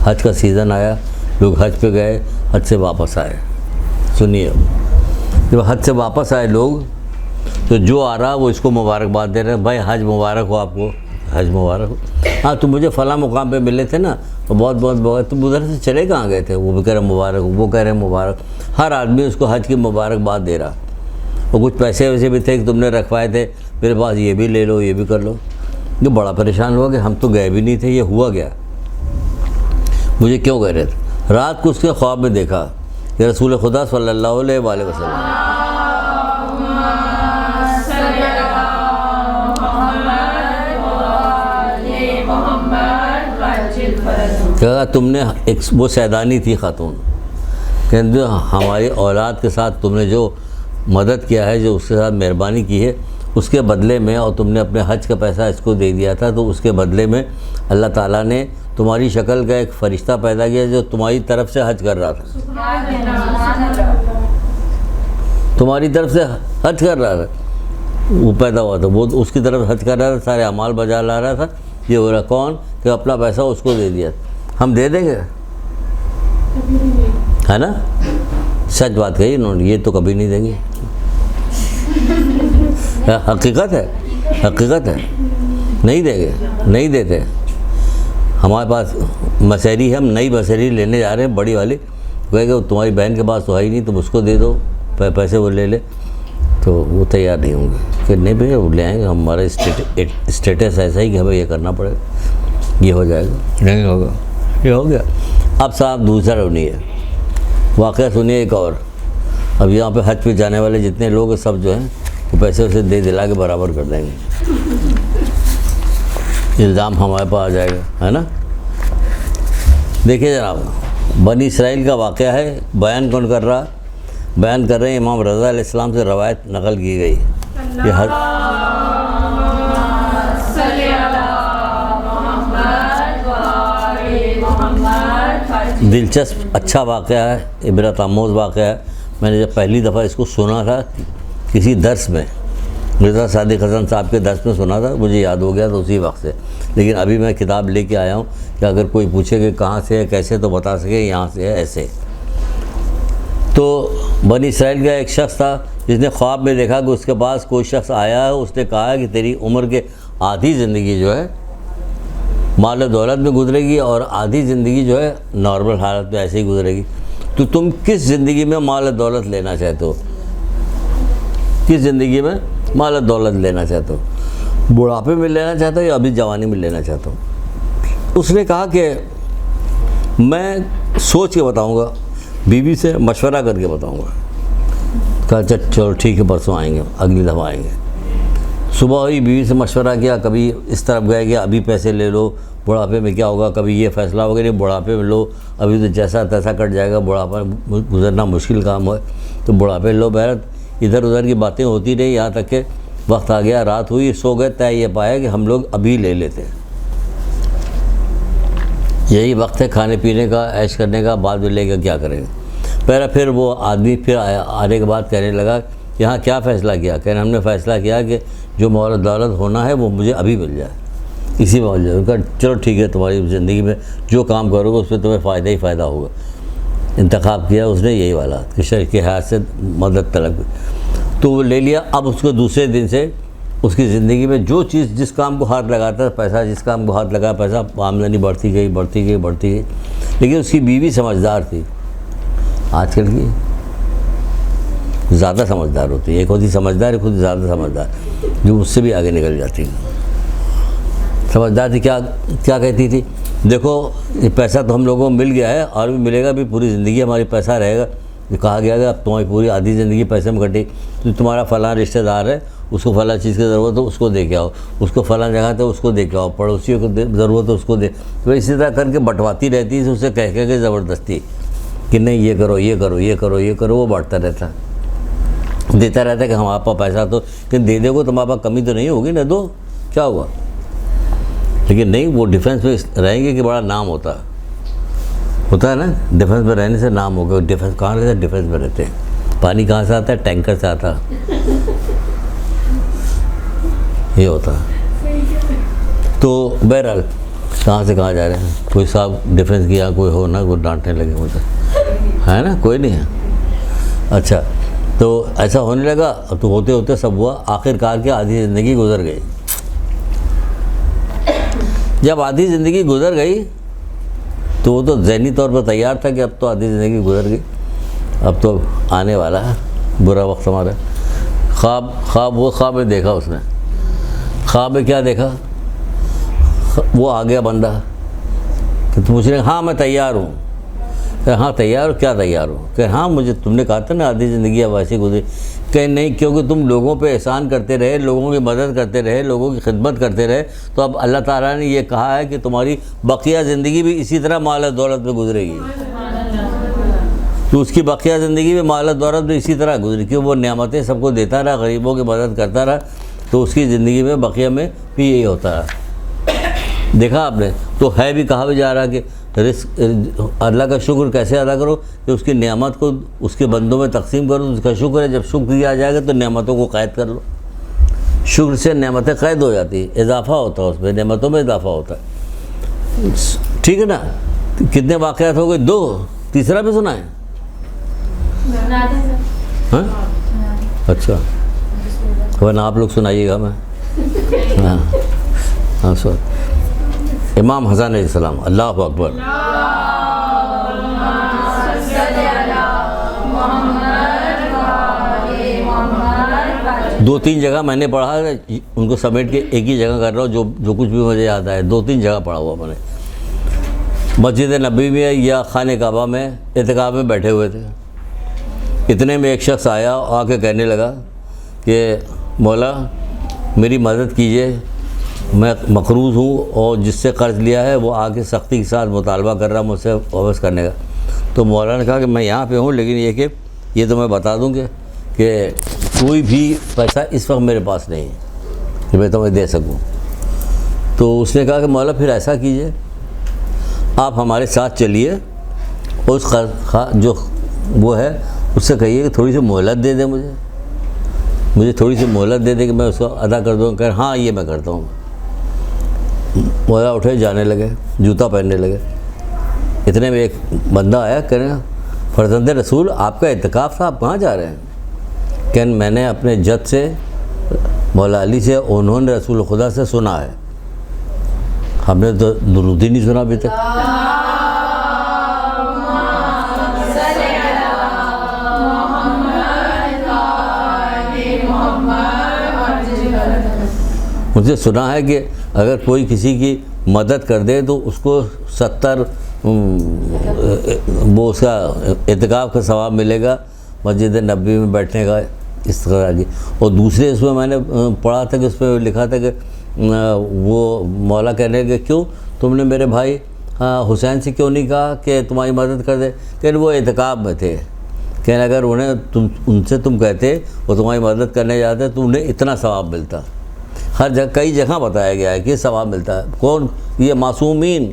حج کا سیزن آیا, لوگ حج پہ گئے, حج سے واپس آئے. سنیے, جب حج سے واپس آئے لوگ تو جو آ رہا وہ اس کو مبارکباد دے رہے ہیں, بھائی حج مبارک ہو آپ کو, حج مبارک ہو. ہاں تم مجھے فلاں مقام پہ ملے تھے نا, بہت بہت تم ادھر سے چلے کہاں گئے تھے؟ وہ بھی کہہ رہے مبارک, وہ کہہ رہے مبارک. ہر آدمی اس کو حج کی مبارکباد دے رہا. اور کچھ پیسے ویسے بھی تھے کہ تم نے رکھوائے تھے میرے پاس, یہ بھی لے لو یہ بھی کر لو. جو بڑا پریشان ہوا کہ ہم تو گئے بھی نہیں تھے, یہ ہوا گیا, مجھے کیوں کہہ رہے تھے؟ رات کو اس کے خواب میں دیکھا کہ رسول خدا صلی اللہ علیہ وآلہ وسلم کہا تم نے ایک وہ سیدانی تھی خاتون کہ جو ہماری اولاد کے ساتھ تم نے جو مدد کیا ہے, جو اس کے ساتھ مہربانی کی ہے, اس کے بدلے میں, اور تم نے اپنے حج کا پیسہ اس کو دے دیا تھا, تو اس کے بدلے میں اللہ تعالیٰ نے تمہاری شکل کا ایک فرشتہ پیدا کیا جو تمہاری طرف سے حج کر رہا تھا, تمہاری طرف سے حج کر رہا تھا. وہ پیدا ہوا تھا, وہ اس کی طرف حج کر رہا تھا, سارے اعمال بجا لا رہا تھا. یہ ہو رہا کون کہ اپنا پیسہ اس کو دے دیا. ہم دے دیں گے, ہے نا؟ سچ بات کہی انہوں نے, یہ تو کبھی نہیں دیں گے. حقیقت ہے, حقیقت ہے, نہیں دیں گے, نہیں دیتے. ہمارے پاس مسیری ہے, ہم نئی مسیری لینے جا رہے ہیں بڑی والی, کہے کہ تمہاری بہن کے پاس تو ہے ہی نہیں, تم اس کو دے دو پیسے وہ لے لے, تو وہ تیار نہیں ہوں گے کہ نہیں بھائی وہ لے آئیں گے. ہمارا اسٹیٹس ایسا ہی کہ ہمیں یہ کرنا پڑے گا, یہ ہو جائے گا, نہیں ہوگا, یہ ہو گیا. اب صاحب دوسرا سنیے, واقعہ سنیے ایک اور. اب یہاں پہ حج پہ جانے والے جتنے لوگ سب جو ہیں وہ پیسے اسے دے دلا کے برابر کر دیں گے, الزام ہمارے پاس آ جائے گا, ہے نا. دیکھیے جناب, بنی اسرائیل کا واقعہ ہے. بیان کون کر رہا؟ بیان کر رہے ہیں امام رضا علیہ السلام سے روایت نقل کی گئی. یہ دلچسپ اچھا واقعہ ہے, عبرت آموز واقعہ ہے. میں نے جب پہلی دفعہ اس کو سنا تھا کسی درس میں, مرزا صادق حسن صاحب کے درس میں سنا تھا, مجھے یاد ہو گیا تو اسی وقت سے. لیکن ابھی میں کتاب لے کے آیا ہوں کہ اگر کوئی پوچھے کہ کہاں سے ہے کیسے تو بتا سکے یہاں سے ہے ایسے. تو بنی اسرائیل کا ایک شخص تھا جس نے خواب میں دیکھا کہ اس کے پاس کوئی شخص آیا ہے, اس نے کہا کہ تیری عمر کے آدھی زندگی جو ہے مال و دولت میں گزرے گی اور آدھی زندگی جو ہے نارمل حالت میں ایسے ہی گزرے گی, تو تم کس زندگی میں مال و دولت لینا چاہتے ہو؟ کس زندگی میں مال و دولت لینا چاہتے ہو؟ بڑھاپے میں لینا چاہتا ہو یا ابھی جوانی میں لینا چاہتا ہو؟ اس نے کہا کہ میں سوچ کے بتاؤں گا, بیوی سے مشورہ کر کے بتاؤں گا. کہا چلو ٹھیک ہے پرسوں آئیں گے, اگلی دفعہ آئیں گے. صبح ہوئی, بیوی سے مشورہ کیا, کبھی اس طرف گئے کہ ابھی پیسے لے لو, بڑھاپے میں کیا ہوگا, کبھی یہ فیصلہ ہوگا نہیں بڑھاپے میں لو, ابھی تو جیسا تیسا کٹ جائے گا, بڑھاپا گزرنا مشکل کام ہے تو بڑھاپے لو. بہرحال ادھر ادھر کی باتیں ہوتی رہی, یہاں تک کہ وقت آ گیا, رات ہوئی, سو گئے. طے یہ پایا کہ ہم لوگ ابھی لے لیتے, یہی وقت ہے کھانے پینے کا, عیش کرنے کا, بعد میں لے کے کیا کریں گے. پھر وہ آدمی پھر آنے کے بعد کہنے لگا یہاں کیا فیصلہ کیا؟ کہنے ہم نے فیصلہ کیا کہ جو مال و دولت ہونا ہے وہ مجھے ابھی مل جائے, اسی میں مل جائے. کہا چلو ٹھیک ہے, تمہاری زندگی میں جو کام کرو گے اس میں تمہیں فائدہ ہی فائدہ ہوگا. انتخاب کیا اس نے یہی والا کہ شرک کے حیات سے مدد طلب, تو وہ لے لیا. اب اس کو دوسرے دن سے اس کی زندگی میں جو چیز جس کام کو ہاتھ لگاتا ہے پیسہ, جس کام کو ہاتھ لگا پیسہ, آمدنی بڑھتی گئی بڑھتی گئی بڑھتی گئی. لیکن اس کی بیوی سمجھدار تھی. آج کل کی زیادہ سمجھدار ہوتی ہے, ایک ہوتی سمجھدار, ایک ہوتی زیادہ سمجھدار, جو اس سے بھی آگے نکل جاتی ہے. سمجھدار تھی, کیا کہتی تھی, دیکھو یہ پیسہ تو ہم لوگوں کو مل گیا ہے اور بھی ملے گا بھی, پوری زندگی ہماری پیسہ رہے گا. کہا گیا کہ اب تمہاری پوری آدھی زندگی پیسے میں کٹی, تو تمہارا فلاں رشتہ دار ہے اس کو فلاں چیز کی ضرورت ہو اس کو دے کے آؤ، اس کو فلاں جگہ تھے اس کو دے کے آؤ، پڑوسیوں کو ضرورت ہو اس کو دے، تو اسی طرح کر کے بٹواتی رہتی ہے، اسے کہہ کے زبردستی کہ نہیں یہ کرو یہ کرو یہ کرو یہ کرو، وہ بانٹتا رہتا ہے، دیتا رہتا ہے کہ ہمارے پاس پیسہ تو کہ دے دے گو، تمہارے پاس کمی تو نہیں ہوگی نا، دو کیا ہوا، لیکن نہیں، وہ ڈیفینس میں رہیں گے کہ بڑا نام ہوتا ہے نا، ڈیفینس میں رہنے سے نام ہوگا، ڈیفینس کہاں رہتا ہے، ڈیفینس میں رہتے ہیں، پانی کہاں سے آتا ہے، ٹینکر سے آتا ہے، یہ ہوتا ہے۔ تو بہرحال کہاں سے کہاں جا رہے ہیں، کوئی صاحب ڈیفینس کیا کوئی ہو نا، کوئی ڈانٹنے لگے مجھے، ہے نا، کوئی نہیں ہے، اچھا تو ایسا ہونے لگا، تو ہوتے ہوتے سب ہوا، آخر کار کے آدھی زندگی گزر گئی۔ جب آدھی زندگی گزر گئی تو وہ تو ذہنی طور پر تیار تھا کہ اب تو آدھی زندگی گزر گئی، اب تو آنے والا ہے برا وقت ہمارا۔ خواب میں دیکھا اس نے، خواب میں کیا دیکھا، وہ آ گیا بندہ کہ تم پوچھ رہے ہاں میں تیار ہوں، کہ ہاں تیار ہو، کیا تیار ہو، کہ ہاں مجھے تم نے کہا تھا نا آدھی زندگی اب ایسی گزری، کہ نہیں کیونکہ تم لوگوں پہ احسان کرتے رہے، لوگوں کی مدد کرتے رہے، لوگوں کی خدمت کرتے رہے، تو اب اللہ تعالیٰ نے یہ کہا ہے کہ تمہاری بقیہ زندگی بھی اسی طرح مال دولت میں گزرے گی، تو اس کی بقیہ زندگی میں مال دولت میں اسی طرح گزری، کہ وہ نعمتیں سب کو دیتا رہا، غریبوں کی مدد کرتا رہا، تو اس کی زندگی میں بقیہ میں بھی یہی ہوتا ہے۔ دیکھا آپ نے، تو ہے بھی کہا بھی جا رہا کہ رزق اللہ کا شکر کیسے ادا کرو، کہ اس کی نعمت کو اس کے بندوں میں تقسیم کرو، اس کا شکر ہے، جب شکر کیا جائے گا تو نعمتوں کو قید کر لو، شکر سے نعمتیں قید ہو جاتی ہیں، اضافہ ہوتا ہے اس میں، نعمتوں میں اضافہ ہوتا ہے، ٹھیک ہے نا۔ کتنے واقعات ہو گئے، 2، تیسرا بھی سنا ہے، ہاں اچھا، ورنہ آپ لوگ سنائیے گا، میں ہاں ہاں سو امام حسن علیہ السلام، اللہ اکبر، دو تین جگہ میں نے پڑھا، ان کو سمیٹ کے ایک ہی جگہ کر رہا ہوں، جو کچھ بھی مجھے یاد آئے، 2-3 جگہ پڑھا ہوا میں نے۔ مسجد نبوی میں یا خانہ کعبہ میں اعتکاف میں بیٹھے ہوئے تھے، اتنے میں ایک شخص آیا، آ کے کہنے لگا کہ مولا میری مدد کیجئے، میں مقروض ہوں، اور جس سے قرض لیا ہے وہ آ کے سختی کے ساتھ مطالبہ کر رہا مجھ سے واپس کرنے کا۔ تو مولا نے کہا کہ میں یہاں پہ ہوں، لیکن یہ کہ یہ تو میں بتا دوں کہ کوئی بھی پیسہ اس وقت میرے پاس نہیں ہے کہ میں تمہیں دے سکوں۔ تو اس نے کہا کہ مولا پھر ایسا کیجئے، آپ ہمارے ساتھ چلیے، اور اس جو وہ ہے اس سے کہیے کہ تھوڑی سی مہلت دے دے، مجھے تھوڑی سی مہلت دے دے کہ میں اس کو ادا کر دوں۔ کہ ہاں یہ میں کرتا ہوں۔ مولا اٹھے، جانے لگے، جوتا پہننے لگے، اتنے میں ایک بندہ آیا، کہنے فرزند رسول آپ کا اعتکاف تھا، آپ کہاں جا رہے ہیں؟ کہ میں نے اپنے جد سے مولا علی سے، انہوں نے رسول خدا سے سنا ہے، ہم نے تو درود ہی نہیں سنا ابھی تک۔ مجھے سنا ہے کہ اگر کوئی کسی کی مدد کر دے تو اس کو 70 وہ اس کا اعتکاف کا ثواب ملے گا، مسجد نبوی میں بیٹھنے کا، اس طرح کی۔ اور دوسرے اس میں نے پڑھا تھا کہ اس میں لکھا تھا کہ وہ مولا کہنے کہ کیوں تم نے میرے بھائی حسین سے کیوں نہیں کہا کہ تمہاری مدد کر دے، کہ وہ اعتکاف میں تھے، کہ اگر ان سے تم کہتے وہ تمہاری مدد کرنے جاتے تو انہیں اتنا ثواب ملتا۔ ہر جگہ کئی جگہ بتایا گیا ہے کہ ثواب ملتا ہے، کون؟ یہ معصومین،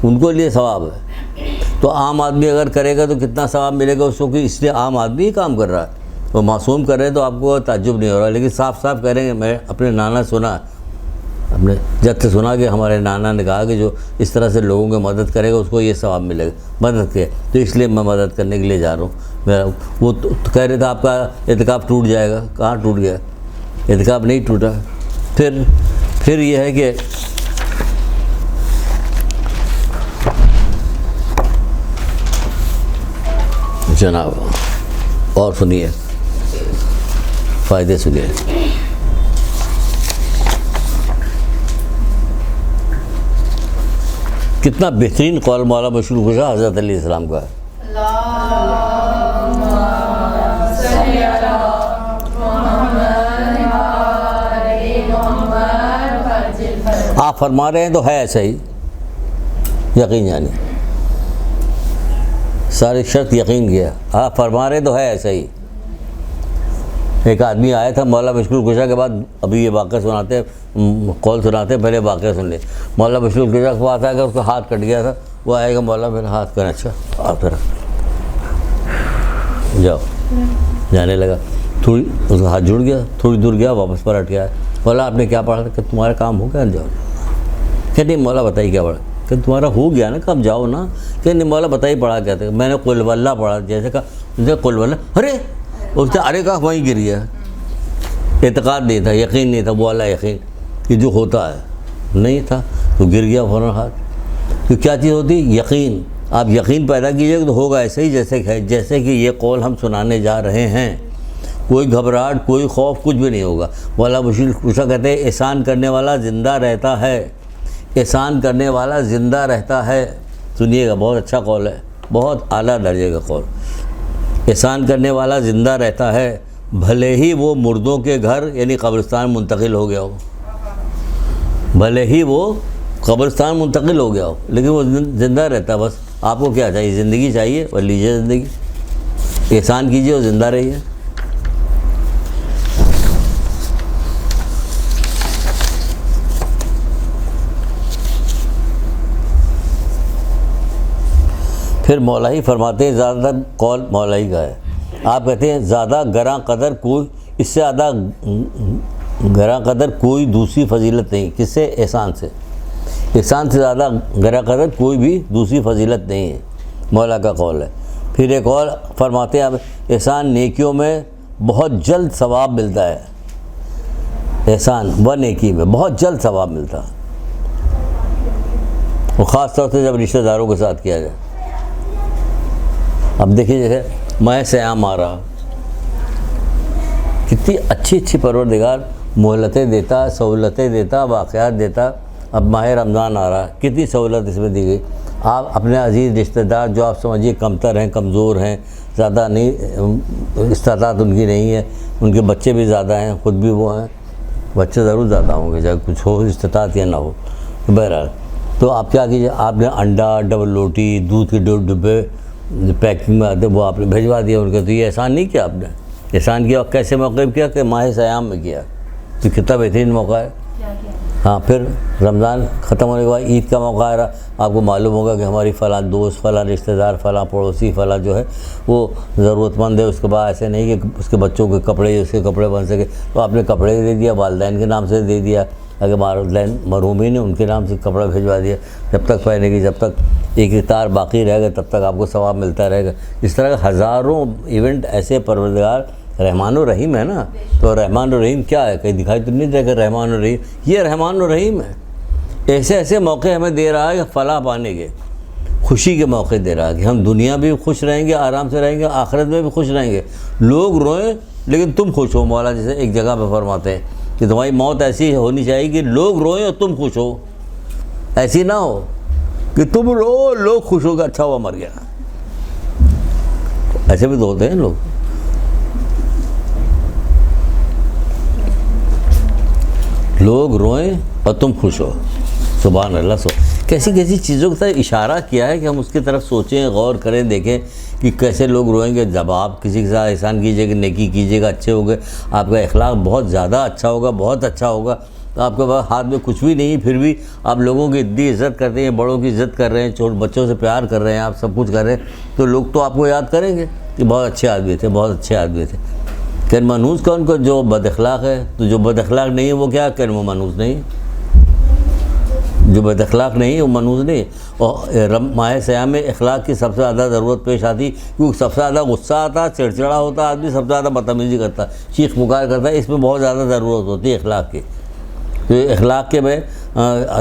ان کو لیے ثواب ہے۔ تو عام آدمی اگر کرے گا تو کتنا ثواب ملے گا اس کو، کہ اس لیے عام آدمی ہی کام کر رہا ہے، وہ معصوم کر رہے ہیں تو آپ کو تعجب نہیں ہو رہا، لیکن صاف صاف کہہ رہے ہیں میں اپنے نانا سنا، اپنے جد سے سنا کہ ہمارے نانا نے کہا کہ جو اس طرح سے لوگوں کی مدد کرے گا اس کو یہ ثواب ملے گا، مدد کے، تو اس لیے میں مدد کرنے کے لیے جا رہا ہوں۔ وہ تو کہہ رہے تھے آپ کا اعتکاف ٹوٹ جائے گا، کہاں ٹوٹ گیا، اعتکاف نہیں ٹوٹا۔ پھر یہ ہے کہ جناب اور سنیے، فائدے سنیے۔ کتنا بہترین قول مولا مشہور گزرا حضرت علیہ السلام کا ہے۔ آپ فرما رہے ہیں تو ہے ایسا ہی، یقین جانے، ساری شرط یقین کیا، آپ فرما رہے ہیں تو ہے ایسا ہی۔ ایک آدمی آیا تھا مولانا مشکل کشا کے بعد، ابھی یہ واقعہ سناتے قول سناتے، پہلے واقعہ سن لیں۔ مولانا مشکل کشا کے پاس آیا کہ اس کا ہاتھ کٹ گیا تھا، وہ آئے گا مولانا میرا ہاتھ کریں، اچھا آپ پھر جاؤ، جانے لگا، تھوڑی اس کا ہاتھ جڑ گیا، تھوڑی دور گیا، واپس پلٹ گیا، مولا آپ نے کیا پڑھا تھا؟ کہ تمہارا کام ہو گیا، جاؤ۔ کہ نہیں مولا بتائیے کیا پڑھا؟ کہ تمہارا ہو گیا نا، کب جاؤ نا۔ کہ نہیں مولا بتائیے پڑھا کیا تھا؟ میں نے قل واللہ پڑھا، جیسے کہا قل واللہ، ارے اس نے ارے کہا وہیں گر گیا، اعتقاد نہیں تھا، یقین نہیں تھا، وہ اللہ یقین کہ جو ہوتا ہے نہیں تھا تو گر گیا فوراً ہاتھ۔ تو کیا چیز ہوتی؟ یقین۔ آپ یقین پیدا کیجیے تو ہوگا ایسے ہی جیسے ہے، جیسے کہ یہ قول ہم سنانے جا رہے ہیں، کوئی گھبراہٹ، کوئی خوف، کچھ بھی نہیں ہوگا۔ مولانا مشکل کشا کہتے ہیں احسان کرنے والا زندہ رہتا ہے، احسان کرنے والا زندہ رہتا ہے۔ سنیے گا، بہت اچھا قول ہے، بہت اعلیٰ درجے کا قول۔ احسان کرنے والا زندہ رہتا ہے، بھلے ہی وہ مردوں کے گھر یعنی قبرستان منتقل ہو گیا ہو، بھلے ہی وہ قبرستان منتقل ہو گیا ہو، لیکن وہ زندہ رہتا ہے۔ بس آپ کو کیا چاہیے؟ زندگی چاہیے، اور لیجیے زندگی، احسان کیجیے اور زندہ رہیے۔ پھر مولا ہی فرماتے ہیں، زیادہ تر قول مولا ہی کا ہے، آپ کہتے ہیں زیادہ گراں قدر کوئی، اس سے زیادہ گراں قدر کوئی دوسری فضیلت نہیں۔ کس سے؟ احسان سے۔ احسان سے زیادہ گراں قدر کوئی بھی دوسری فضیلت نہیں ہے، مولا کا قول ہے۔ پھر ایک اور فرماتے ہیں آپ، احسان نیکیوں میں بہت جلد ثواب ملتا ہے، احسان و نیکی میں بہت جلد ثواب ملتا ہے، اور خاص طور سے جب رشتہ داروں کے ساتھ کیا جائے۔ اب دیکھیے جیسے ماہ سیام آ رہا، کتنی اچھی اچھی پروردگار مہلتیں دیتا، سہولتیں دیتا، واقعات دیتا۔ اب ماہ رمضان آ رہا، کتنی سہولت اس میں دی گئی۔ آپ اپنے عزیز رشتہ دار جو آپ سمجھیے کمتر ہیں، کمزور ہیں، زیادہ نہیں استطاعت ان کی نہیں ہے، ان کے بچے بھی زیادہ ہیں، خود بھی وہ ہیں، بچے ضرور زیادہ ہوں گے چاہے کچھ ہو استطاعت یا نہ ہو، بہرحال تو آپ کیا کیجیے، آپ نے انڈا، ڈبل روٹی، دودھ کے ڈبے پیکنگ میں آتے وہ آپ نے بھیجوا دیا ان کے۔ تو یہ احسان نہیں کیا آپ نے؟ احسان کیا کیسے موقع کیا؟ کہ ماہ سیام میں کیا، تو کتنا بہترین موقع ہے۔ ہاں پھر رمضان ختم ہونے کے بعد عید کا موقع آ رہا، آپ کو معلوم ہوگا کہ ہماری فلاں دوست، فلاں رشتہ دار، فلاں پڑوسی، فلاں جو ہے وہ ضرورت مند ہے، اس کے بعد ایسے نہیں کہ اس کے بچوں کے کپڑے، اس کے کپڑے بن سکے، تو آپ نے کپڑے دے دیا، والدین کے نام سے دے دیا، اگر والدین مرحومین ہیں ان کے نام سے کپڑا بھیجوا دیا، جب تک پہنے گی، جب تک ایک اتار باقی رہے گا تب تک آپ کو ثواب ملتا رہے گا۔ اس طرح کے ہزاروں ایونٹ ایسے پروردگار رحمان و رحیم ہے نا، تو رحمان و رحیم کیا ہے؟ کہیں دکھائی تو نہیں دے کہ رحمان و رحیم، یہ رحمان و رحیم ہے۔ ایسے ایسے موقع ہمیں دے رہا ہے کہ فلاح پانے کے، خوشی کے موقع دے رہا ہے کہ ہم دنیا بھی خوش رہیں گے، آرام سے رہیں گے، آخرت میں بھی خوش رہیں گے۔ لوگ روئیں لیکن تم خوش ہو، مولا جیسے ایک جگہ پہ فرماتے ہیں کہ تمہاری موت ایسی ہونی چاہیے کہ لوگ روئیں اور تم خوش ہو، ایسی نہ ہو کہ تم رو لوگ خوش ہو گئے، اچھا ہوا مر گیا۔ ایسے بھی تو ہوتے ہیں لوگ۔ لوگ روئیں اور تم خوش ہو، سبحان اللہ۔ کیسی کیسی چیزوں کا اشارہ کیا ہے کہ ہم اس کی طرف سوچیں، غور کریں، دیکھیں کہ کیسے لوگ روئیں گے جب آپ کسی کے ساتھ احسان کیجیے گا، نیکی کیجیے گا، اچھے ہوگے، آپ کا اخلاق بہت زیادہ اچھا ہوگا، بہت اچھا ہوگا، تو آپ کے پاس ہاتھ میں کچھ بھی نہیں، پھر بھی آپ لوگوں کی اتنی عزت کرتے ہیں، بڑوں کی عزت کر رہے ہیں، چھوٹے بچوں سے پیار کر رہے ہیں، آپ سب کچھ کر رہے ہیں، تو لوگ تو آپ کو یاد کریں گے کہ بہت اچھے آدمی تھے، بہت اچھے آدمی تھے۔ کہ منحوس کون کو؟ جو بد اخلاق ہے، تو جو بد اخلاق نہیں ہے وہ کیا کہ وہ منحوس نہیں، جو بد اخلاق نہیں ہے وہ منحوس نہیں۔ اور ماہ سیام میں اخلاق کی سب سے زیادہ ضرورت پیش آتی، کیونکہ سب سے زیادہ غصہ آتا، چڑچڑا ہوتا آدمی، سب سے زیادہ بدتمیزی کرتا، چیخ پکار کرتا ہے، اس میں بہت زیادہ ضرورت ہوتی ہے اخلاق کی۔ تو اخلاق کے میں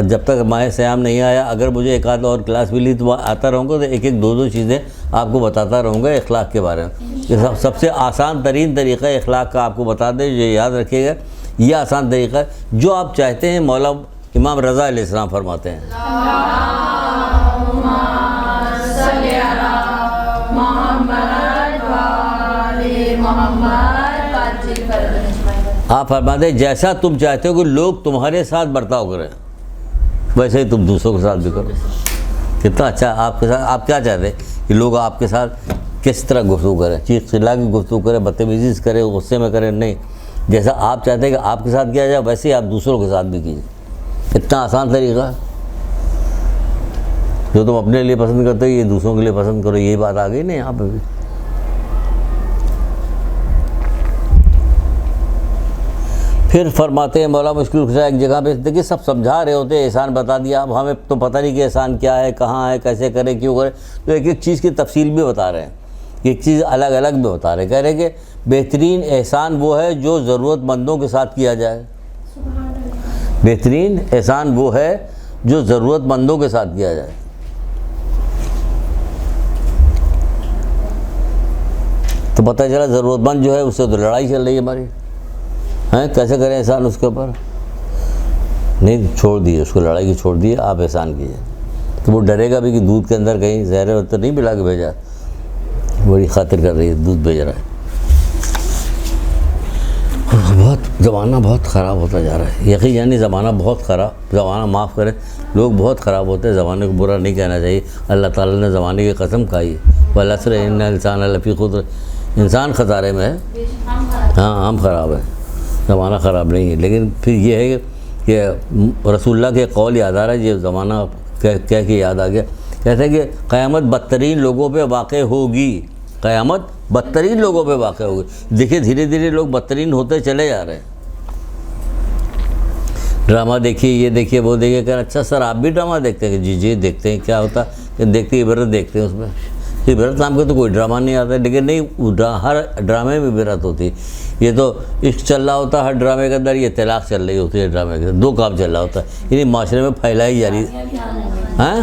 جب تک ماہ سیام نہیں آیا، اگر مجھے ایک آدھ اور کلاس ملی تو آتا رہوں گا، تو ایک ایک دو چیزیں آپ کو بتاتا رہوں گا اخلاق کے بارے میں۔ کہ سب سے آسان ترین طریقہ اخلاق کا آپ کو بتا دیں، جو یاد رکھیے گا، یہ آسان طریقہ ہے جو آپ چاہتے ہیں۔ مولا امام رضا علیہ السلام فرماتے ہیں، آپ فرماتے ہیں جیسا تم چاہتے ہو کہ لوگ تمہارے ساتھ برتاؤ کریں، ویسے ہی تم دوسروں کے ساتھ بھی کرو. کتنا اچھا آپ کے ساتھ. آپ کیا چاہتے ہیں کہ لوگ آپ کے ساتھ کس طرح گفتگو کریں؟ چیخ چلا کے گفتگو کریں، بدتمیزی سے کریں، غصے میں کریں؟ نہیں، جیسا آپ چاہتے ہیں کہ آپ کے ساتھ کیا جائے ویسے ہی آپ دوسروں کے ساتھ بھی کیجیے. اتنا آسان طریقہ ہے. جو تم اپنے لیے پسند کرتے ہو یہ دوسروں کے لیے پسند کرو. یہی بات آ گئی نا یہاں پہ بھی. پھر فرماتے ہیں مولا مشکل کشا ایک جگہ پہ، دیکھیے سب سمجھا رہے ہوتے ہیں، احسان بتا دیا. اب ہمیں تو پتہ نہیں کہ احسان کیا ہے، کہاں ہے، کیسے کرے، کیوں کرے. تو ایک ایک چیز کی تفصیل بھی بتا رہے ہیں، ایک چیز الگ الگ بھی بتا رہے ہیں. کہہ رہے ہیں کہ بہترین احسان وہ ہے جو ضرورت مندوں کے ساتھ کیا جائے. بہترین احسان وہ ہے جو ضرورت مندوں کے ساتھ کیا جائے. تو پتہ چلا ضرورت مند جو ہے اس سے تو لڑائی چل رہی ہے ہماری. کیسے کریں احسان اس کے اوپر؟ نہیں، چھوڑ دیے اس کو، لڑائی کی چھوڑ دیے، آپ احسان کیجیے. تو وہ ڈرے گا بھی کہ دودھ کے اندر کہیں زہر تو نہیں پلا کے بھیجا، بڑی خاطر کر رہی ہے، دودھ بھیج رہا ہے. بہت زمانہ بہت خراب ہوتا جا رہا ہے. یقین یعنی زمانہ بہت خراب، زمانہ معاف کرے، لوگ بہت خراب ہوتے ہیں. زمانے کو برا نہیں کہنا چاہیے. اللہ تعالیٰ نے زمانے کی قسم کھائی ہے، والعصر ان الانسان لفی خسر. انسان خسارے میں ہے. ہاں ہم خراب ہیں، زمانہ خراب نہیں ہے. لیکن پھر یہ ہے کہ رسول اللہ کے قول یاد آ رہا ہے، یہ زمانہ کہہ کے یاد آ گیا. کہتے ہیں کہ قیامت بدترین لوگوں پہ واقع ہوگی. قیامت بدترین لوگوں پہ واقع ہوگی. دیکھیے دھیرے دھیرے لوگ بدترین ہوتے چلے جا رہے ہیں. ڈرامہ دیکھیے، یہ دیکھیے، وہ دیکھیے. کہ اچھا سر آپ بھی ڈرامہ دیکھتے ہیں؟ جی دیکھتے ہیں. کیا ہوتا ہے؟ دیکھتے عبرت دیکھتے ہیں. اس میں عبرت نام کا تو کوئی ڈرامہ نہیں آتا ہے. لیکن نہیں، ہر ڈرامے میں عبرت ہوتی ہے. یہ تو عشق چل رہا ہوتا ہے ہر ڈرامے کے اندر، یہ طلاق چل رہی ہوتی ہے ڈرامے کے اندر. دو کام چل رہا ہوتا ہے، یعنی معاشرے میں پھیلائی جا رہی ہے. ہاں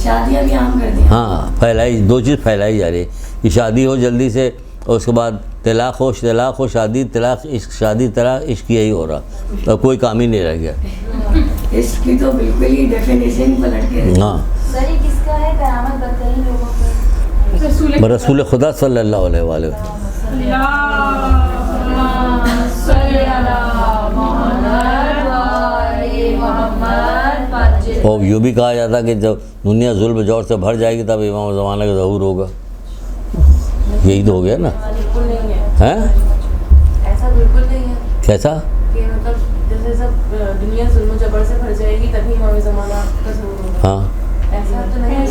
شادیاں بھی عام کر دی.
ہاں پھیلائی، دو چیز پھیلائی جا رہی ہے. کہ شادی ہو جلدی سے اور اس کے بعد طلاق ہو شادی، طلاق عشق، شادی طلاق عشق. یہی ہو رہا اور کوئی کام ہی نہیں رہ گیا.
اس کی تو بالکل ہی ڈیفینیشن پلٹ کے.
ہاں
سر یہ کس کا ہے قیامت بدترین لوگوں پہ؟
رسول خدا صلی اللہ علیہ وآلہ وسلم. اور یوں بھی کہا جاتا کہ جب دنیا ظلم جور سے بھر جائے گی تب امام زمانہ کا ظہور ہوگا. یہی تو ہو گیا نا.
بالکل نہیں ہے
ہیں
ایسا، بالکل نہیں ہے.
کیسا؟
کہ مطلب جیسے سب دنیا ظلم و جبر سے بھر جائے گی تبھی امام زمانہ کا ظہور ہوگا.
ہاں
ایسا تو نہیں ہے.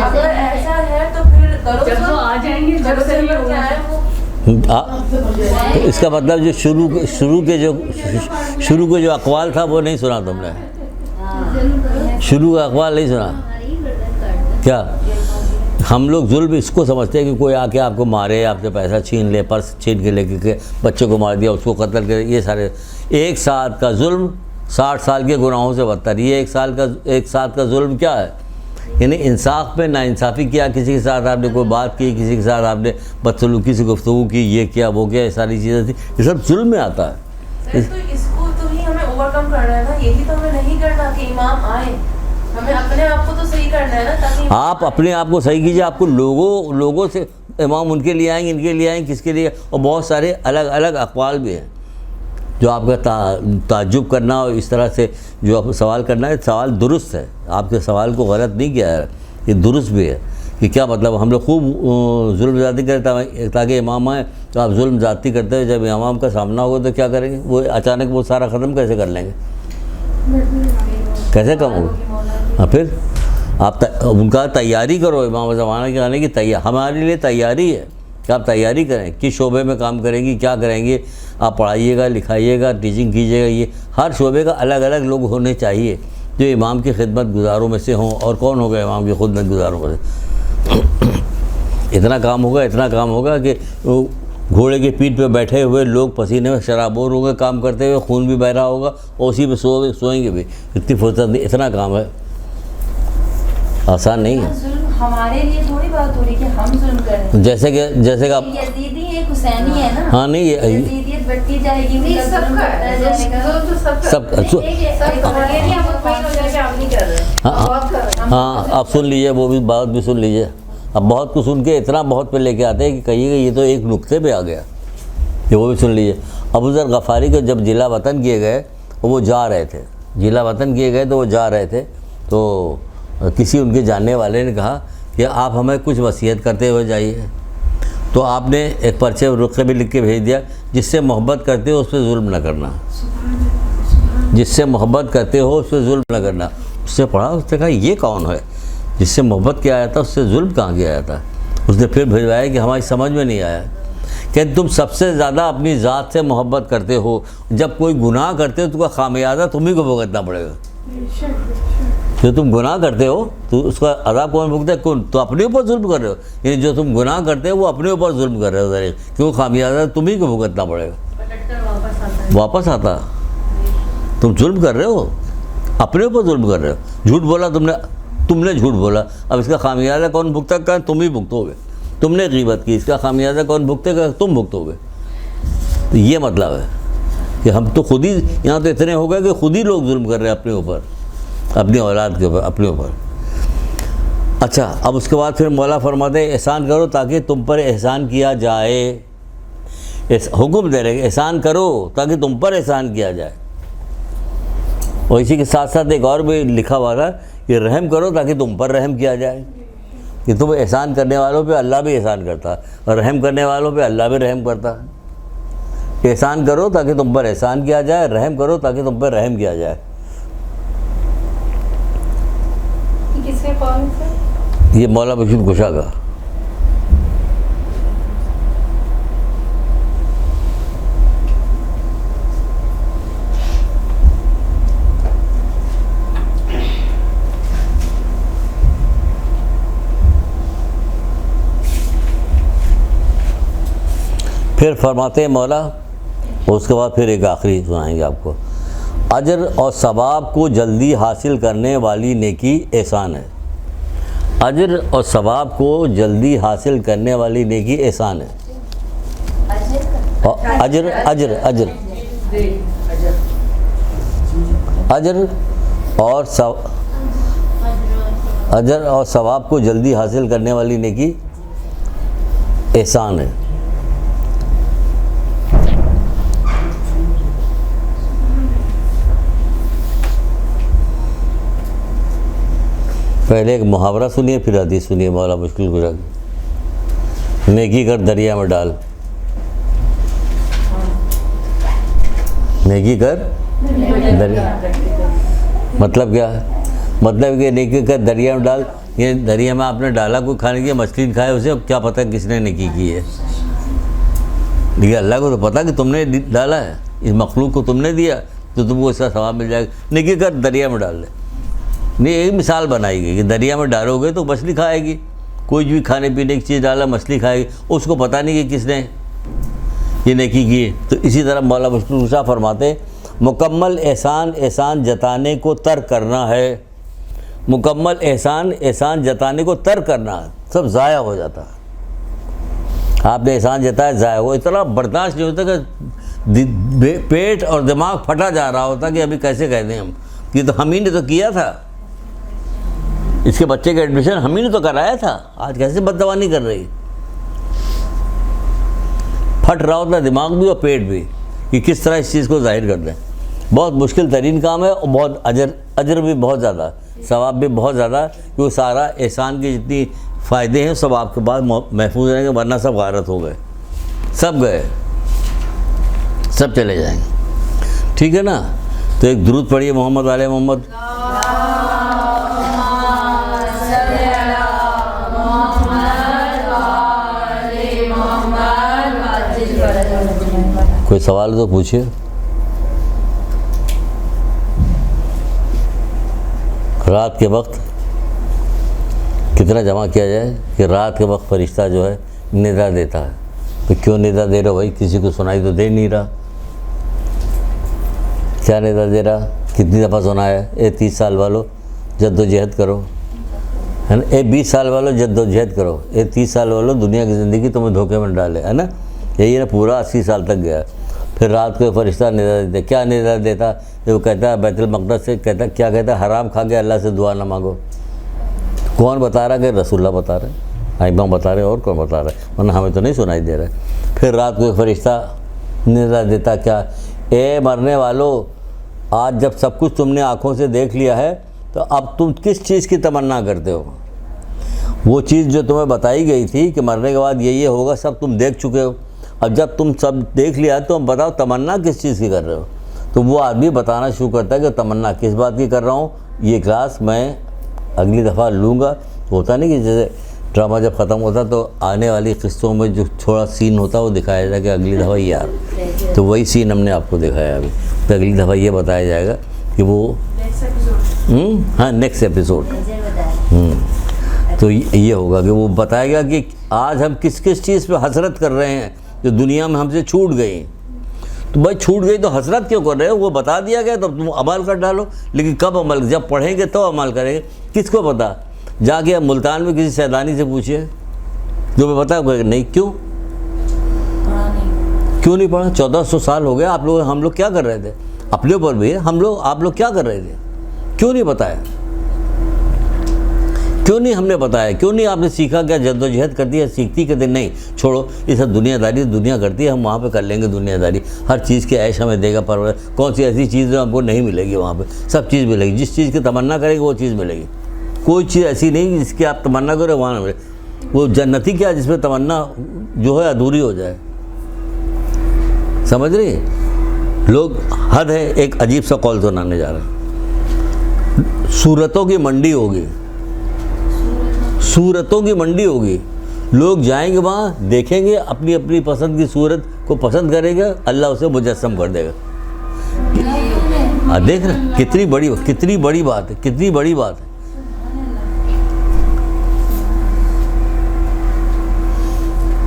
اگر ایسا ہے تو پھر کرو،
جب وہ آ جائیں گے
جب سے کیا ہے وہ
تو اس کا مطلب جو شروع کے جو اقوال تھا وہ نہیں سنا تم نے. شروع کا اقوال نہیں سنا. کیا ہم لوگ ظلم اس کو سمجھتے ہیں کہ کوئی آ کے آپ کو مارے، آپ سے پیسہ چھین لے، پرس چھین کے لے کے بچے کو مار دیا، اس کو قتل کرے. یہ سارے ایک ساتھ کا ظلم 60 سال کے گناہوں سے بدتر. یہ ایک ساتھ کا ظلم کیا ہے؟ یعنی انصاف پہ ناانصافی کیا، کسی کے ساتھ آپ نے کوئی بات کی، کسی کے ساتھ آپ نے بدسلوکی سے گفتگو کی، یہ کیا وہ کیا، یہ ساری چیزیں تھیں. یہ سب ظلم میں آتا ہے.
سر تو اس کو تو ہی ہمیں اوور کم کرنا ہے نا. یہی تو ہمیں نہیں کرنا کہ امام آئے. ہمیں اپنے آپ کو تو صحیح کرنا ہے نا، تاکہ
آپ اپنے آپ کو صحیح کیجیے. آپ کو لوگوں سے امام ان کے لیے آئیں گے، ان کے لیے آئیں گے، کس کے لیے. اور بہت سارے الگ الگ اقوال بھی ہیں جو آپ کا تعجب کرنا اور اس طرح سے جو آپ کو سوال کرنا ہے. سوال درست ہے، آپ کے سوال کو غلط نہیں کیا ہے، یہ درست بھی ہے. کہ کیا مطلب ہم لوگ خوب ظلم زیادتی کرتے تاکہ امام آئیں، تو آپ ظلم زیادتی کرتے ہیں. جب امام کا سامنا ہوگا تو کیا کریں گے؟ وہ اچانک وہ سارا ختم کیسے کر لیں گے؟ کیسے کم ہوگا؟ ہاں پھر آپ ان کا تیاری کرو. امام زمانہ کے آنے کی ہمارے لیے تیاری ہے کہ آپ تیاری کریں. کس شعبے میں کام کریں گی، کیا کریں گے. آپ پڑھائیے گا، لکھائیے گا، ٹیچنگ کیجیے گا. یہ ہر شعبے کا الگ الگ لوگ ہونے چاہیے جو امام کی خدمت گزاروں میں سے ہوں. اور کون ہوگا امام کی خدمت گزاروں میں سے؟ اتنا کام ہوگا کہ گھوڑے کی پیٹھ پہ بیٹھے ہوئے لوگ پسینے میں شرابور ہوں گے کام کرتے ہوئے، خون بھی بہ رہا ہوگا اور اسی پہ سوئیں گے بھی. اتنی فرصت نہیں. اتنا کام ہے، آسان نہیں ہے.
ظلم ہمارے لیے تھوڑی بات ہو رہی کہ ہم ظلم کریں.
جیسے کہ آپ
یزیدی ایک حسینی ہے نا.
ہاں نہیں
یزیدیت بڑھتی جائے گی، ان کا ظلم بڑھتا جائے گا.
سب ہاں آپ سن لیجیے، وہ بھی بات بھی سن لیجیے. اب بہت کو سن کے اتنا بہت پہ لے کے آتے ہیں کہ کہیے کہ یہ تو ایک نقطے پہ آ گیا. یہ وہ بھی سن لیجیے. ابو ذر غفاری کو جب جلا وطن کیے گئے وہ جا رہے تھے، جلا وطن کیے گئے تو وہ جا رہے تھے، تو کسی ان کے جاننے والے نے کہا کہ آپ ہمیں کچھ وصیت کرتے ہوئے جائیے، تو آپ نے ایک پرچے رخصت بھی لکھ کے بھیج دیا، جس سے محبت کرتے ہو اس پہ ظلم نہ کرنا، جس سے محبت کرتے ہو اس پہ ظلم نہ کرنا۔ اس سے پڑھا، اس نے کہا یہ کون ہے جس سے محبت کیا جاتا، اس سے ظلم کہاں کیا جاتا؟ اس نے پھر بھیجوایا کہ ہماری سمجھ میں نہیں آیا کہ تم سب سے زیادہ اپنی ذات سے محبت کرتے ہو، جب کوئی گناہ کرتے ہو تو کا خامیازہ تمہیں کو بھگتنا پڑے گا۔ جو تم گناہ کرتے ہو تو اس کا عذاب کون بھگتا ہے؟ کون؟ تو اپنے اوپر ظلم کر رہے ہو، یعنی جو تم گناہ کرتے ہو وہ اپنے اوپر ظلم کر رہے ہو ذرا، کیوں خامیازہ تمہیں کو بھگتنا پڑے گا، واپس آتا۔ تم ظلم کر رہے ہو، اپنے اوپر ظلم کر رہے ہو، جھوٹ بولا تم نے جھوٹ بولا، اب اس کا خامیازہ کون بھگتا ہے؟ تم ہی بھگتو گے۔ تم نے غیبت کی، اس کا خامیازہ کون بھگتے گا؟ تم بھگتو گے۔ تو یہ مطلب ہے کہ ہم تو خود ہی یہاں تو اتنے ہو گئے کہ خود ہی لوگ ظلم کر رہے ہیں اپنے اوپر، اپنی اولاد کے اوپر، اپنے اوپر۔ اچھا، اب اس کے بعد پھر مولا فرماتے ہیں احسان کرو تاکہ تم پر احسان کیا جائے، حکم دے رہے کہ احسان کرو تاکہ تم پر احسان کیا جائے۔ اور اسی کے ساتھ ساتھ ایک اور بھی لکھا ہوا تھا کہ رحم کرو تاکہ تم پر رحم کیا جائے، کہ تم احسان کرنے والوں پہ اللہ بھی احسان کرتا، اور رحم کرنے والوں پہ اللہ بھی رحم کرتا۔ احسان کرو تاکہ تم پر احسان کیا جائے، رحم کرو تاکہ تم پر رحم کیا جائے۔
کس کے قول سے؟
یہ مولا بخش گشا کا۔ پھر فرماتے ہیں مولا، اور اس کے بعد پھر ایک آخری سنائیں گے آپ کو، اجر اور ثواب کو جلدی حاصل کرنے والی نیکی احسان ہے۔ اجر اور ثواب کو جلدی حاصل کرنے والی نیکی احسان ہے۔ اور اجر اور ثواب کو جلدی حاصل کرنے والی نیکی احسان ہے۔ پہلے ایک محاورہ سنیے پھر حدیث سنیے مولا مشکل گزار کی، نیکی کر دریا میں ڈال، نیکی کر دریا، مطلب کیا ہے؟ مطلب کہ نیکی کر دریا میں ڈال، یہ دریا میں آپ نے ڈالا، کوئی کھانے کی مچھلی کھائے اسے کیا پتہ کس نے نیکی کی ہے، لیکن اللہ کو تو پتہ کہ تم نے ڈالا ہے، اس مخلوق کو تم نے دیا تو تم کو اس کا ثواب مل جائے گا۔ نیکی کر دریا میں ڈال دے، نہیں ایک مثال بنائی گئی کہ دریا میں ڈالو گے تو مچھلی کھائے گی، کوئی بھی کھانے پینے کی چیز ڈالا مچھلی کھائے گی، اس کو پتہ نہیں کہ کس نے یہ نیکی کی ہے۔ تو اسی طرح مولا مشکل گشا فرماتے مکمل احسان احسان جتانے کو ترک کرنا ہے، مکمل احسان احسان جتانے کو ترک کرنا ہے، سب ضائع ہو جاتا ہے۔ آپ نے احسان جتایا ضائع ہو، اتنا برداشت نہیں ہوتا کہ پیٹ اور دماغ پھٹا جا رہا ہوتا کہ ابھی کیسے کہہ دیں ہم، یہ تو ہم ہی نے تو کیا تھا، اس کے بچے کا ایڈمیشن ہم ہی نے تو کرایا تھا، آج کیسے بددوانی کر رہی، پھٹ رہا ہوتا دماغ بھی اور پیٹ بھی کہ کس طرح اس چیز کو ظاہر کر دیں۔ بہت مشکل ترین کام ہے، اور بہت اجر بھی بہت زیادہ، ثواب بھی بہت زیادہ، کیونکہ سارا احسان کی جتنی فائدے ہیں سب آپ کے بعد محفوظ رہیں گے، ورنہ سب غارت ہو گئے، سب گئے، سب چلے جائیں گے، ٹھیک ہے نا؟ تو ایک درود پڑھیے محمد علیہ محمد۔ کوئی سوال تو پوچھیے۔ رات کے وقت کتنا جمع کیا جائے کہ رات کے وقت فرشتہ جو ہے ندا دیتا ہے؟ تو کیوں ندا دے رہا بھائی؟ کسی کو سنائی تو دے نہیں رہا، کیا ندا دے رہا؟ کتنی دفعہ سنایا ہے؟ 30 سال والوں جد و جہد کرو، ہے نا؟ 20 سال والوں جد و جہد کرو، 30 سال والوں دنیا کی زندگی تمہیں دھوکے میں ڈالے، ہے نا؟ یہی نا، پورا 80 سال تک گیا۔ پھر رات کو فرشتہ ندا دیتا، کیا ندا دیتا؟ وہ کہتا ہے بیت المقدس سے، کہتا کیا کہتا ہے؟ حرام کھا کے اللہ سے دعا نہ مانگو۔ کون بتا رہا کہ رسول اللہ بتا رہے، ائمہ بتا رہے، اور کون بتا رہا ہے؟ ورنہ ہمیں تو نہیں سنائی دے رہا ہے۔ پھر رات کو فرشتہ ندا دیتا کیا؟ اے مرنے والو، آج جب سب کچھ تم نے آنکھوں سے دیکھ لیا ہے تو اب تم کس چیز کی تمنا کرتے ہو؟ وہ چیز جو تمہیں بتائی گئی تھی کہ مرنے کے بعد یہ ہوگا سب تم دیکھ چکے ہو. اب جب تم سب دیکھ لیا تو بتاؤ تمنا کس چیز کی کر رہے ہو؟ تو وہ آدمی بتانا شروع کرتا ہے کہ تمنا کس بات کی کر رہا ہوں. یہ کلاس میں اگلی دفعہ لوں گا. ہوتا نہیں کہ جیسے ڈرامہ جب ختم ہوتا تو آنے والی قسطوں میں جو تھوڑا سین ہوتا ہے وہ دکھایا جائے کہ اگلی دفعہ یہ تو وہی سین ہم نے آپ کو دکھایا ابھی. تو اگلی دفعہ یہ بتایا جائے گا کہ وہ ہاں نیکسٹ ایپیسوڈ تو یہ ہوگا کہ وہ بتائے گا کہ آج ہم کس کس چیز پہ حسرت کر رہے ہیں جو دنیا میں ہم سے چھوٹ گئی. تو بھائی چھوٹ گئی تو حسرت کیوں کر رہے ہو؟ وہ بتا دیا گیا تو تم عمل کر ڈالو. لیکن کب عمل؟ جب پڑھیں گے تو عمل کریں گے. کس کو پتا؟ جا کے ملتان میں کسی سیدانی سے پوچھئے جو میں پتا کہ نہیں. کیوں نہیں پڑھا؟ 1400 سال ہو گیا. آپ لوگ ہم لوگ کیا کر رہے تھے؟ اپنے اوپر بھی آپ لوگ کیا کر رہے تھے؟ کیوں نہیں بتایا؟ کیوں نہیں ہم نے بتایا؟ کیوں نہیں آپ نے سیکھا؟ کیا جد و جہد کرتی ہے سیکھتی کہتے نہیں چھوڑو یہ سب دنیا داری دنیا کرتی ہے, ہم وہاں پہ کر لیں گے دنیا داری, ہر چیز کی عیش ہمیں دے گا پرور. کون سی ایسی چیز جو ہم کو نہیں ملے گی وہاں پہ؟ سب چیز ملے گی. جس چیز کی تمنا کرے گی وہ چیز ملے گی. کوئی چیز ایسی نہیں جس کی آپ تمنا کرو وہاں نہ ملے. وہ جنتی کیا جس میں تمنا جو ہے ادھوری ہو جائے. سمجھ رہی لوگ؟ حد ہے. ایک عجیب سا قول سنانے جا رہے ہیں. صورتوں کی منڈی ہوگی, صورتوں کی منڈی ہوگی. لوگ جائیں گے وہاں, دیکھیں گے اپنی اپنی پسند کی صورت کو پسند کرے گا, اللہ اسے مجسم کر دے گا. دیکھ رہے کتنی بڑی بات ہے, کتنی بڑی بات ہے.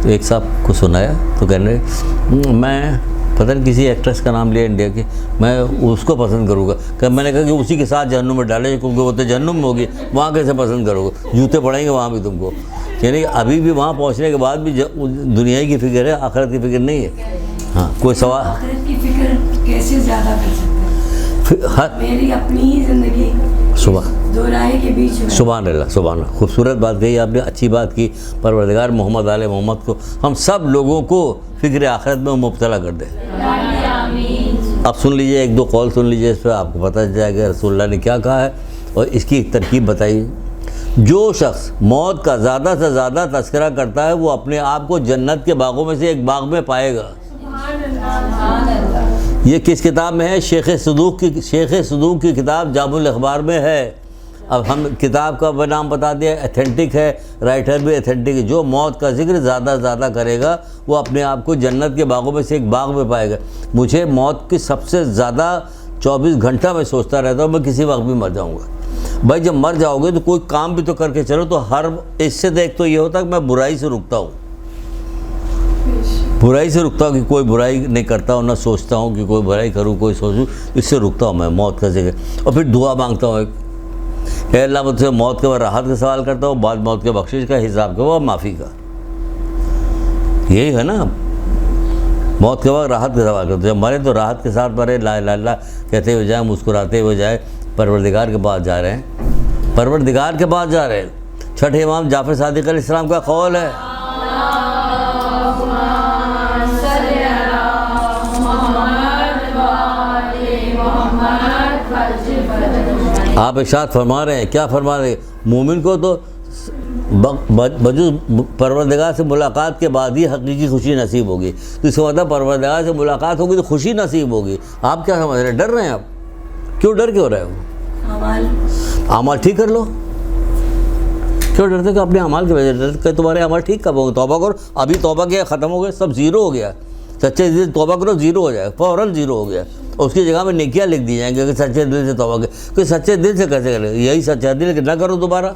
ایک صاحب کو سنایا تو کہنے میں پتہ نہیں کسی ایکٹریس کا نام لیا انڈیا کی, میں اس کو پسند کروں گا. کہ میں نے کہا کہ اسی کے ساتھ جہنم میں ڈالے کیونکہ وہ تو جہنم میں ہوگی, وہاں کیسے پسند کرو گے؟ جوتے پڑیں گے وہاں بھی تم کو. یعنی ابھی بھی وہاں پہنچنے کے بعد بھی دنیا کی فکر ہے, آخرت کی فکر نہیں ہے. ہاں کوئی سوال؟
آخرت کی فکر کیسے زیادہ کر سکتے ہیں؟ میری اپنی ہی زندگی دو رائے کے بیچ میں.
سبحان اللہ, سبحان اللہ. خوبصورت بات کہی آپ نے, اچھی بات کی. پروردگار محمد آل محمد کو ہم سب لوگوں کو فکر آخرت میں مبتلا کر دے. اب سن لیجئے, ایک دو قول سن لیجئے, اس پہ آپ کو پتہ چل جائے گا رسول اللہ نے کیا کہا ہے اور اس کی ایک ترکیب بتائی. جو شخص موت کا زیادہ سے زیادہ تذکرہ کرتا ہے وہ اپنے آپ کو جنت کے باغوں میں سے ایک باغ میں پائے گا. یہ کس کتاب میں ہے؟ شیخ صدوق کی کتاب جامع الاخبار میں ہے. اب ہم کتاب کا نام بتا دیا, ایتھینٹک ہے, رائٹر بھی ایتھینٹک ہے. جو موت کا ذکر زیادہ زیادہ کرے گا وہ اپنے آپ کو جنت کے باغوں میں سے ایک باغ میں پائے گا. مجھے موت کی سب سے زیادہ 24 گھنٹہ میں سوچتا رہتا ہوں میں کسی وقت بھی مر جاؤں گا. بھائی جب مر جاؤ گے تو کوئی کام بھی تو کر کے چلو. تو ہر اس سے دیکھ تو یہ ہوتا ہے کہ میں برائی سے رکتا ہوں, برائی سے رکتا ہوں کہ کوئی برائی نہیں کرتا ہوں, نہ سوچتا ہوں کہ کوئی برائی کروں, کوئی سوچوں. اس سے رکتا ہوں میں موت کا ذکر. اور پھر دعا مانگتا ہوں, اے اللہ مجھ سے موت کے بعد راحت کا سوال کرتا ہوں, بعد موت کے بخشش کا, حساب کا, وہ معافی کا. یہی ہے نا, موت کے بعد راحت کا سوال کرتا ہوں. جب مرے تو راحت کے ساتھ مرے, لا الہ الا اللہ کہتے ہوئے جائیں, مسکراتے ہوئے جائے. پروردگار کے پاس جا رہے ہیں, پروردگار کے پاس جا رہے ہیں. چھٹے امام جعفر صادق علیہ السلام کا قول ہے, آپ ارشاد فرما رہے ہیں. کیا فرما رہے ہیں؟ مومن کو تو بجز پروردگار سے ملاقات کے بعد ہی حقیقی خوشی نصیب ہوگی. تو اس کا مطلب پروردگار سے ملاقات ہوگی تو خوشی نصیب ہوگی. آپ کیا سمجھ رہے ہیں؟ ڈر رہے ہیں آپ؟ کیوں ڈر کیوں رہے ہو؟ اعمال ٹھیک کر لو. کیوں ڈرتے کہ اپنے اعمال کی وجہ سے ڈرتے کہ تمہارے اعمال ٹھیک کب ہوں گے؟ توبہ کرو. ابھی توبہ کیا ختم ہو گیا, سب زیرو ہو گیا. سچے دل سے توبہ کرو, زیرو ہو جائے, فوراً زیرو ہو گیا. اور اس کی جگہ میں نیکیاں لکھ دی جائیں گے کہ سچے دل سے توبہ کرے. کہ سچے دل سے کیسے کرے؟ یہی سچا دل کہ نہ کرو دوبارہ.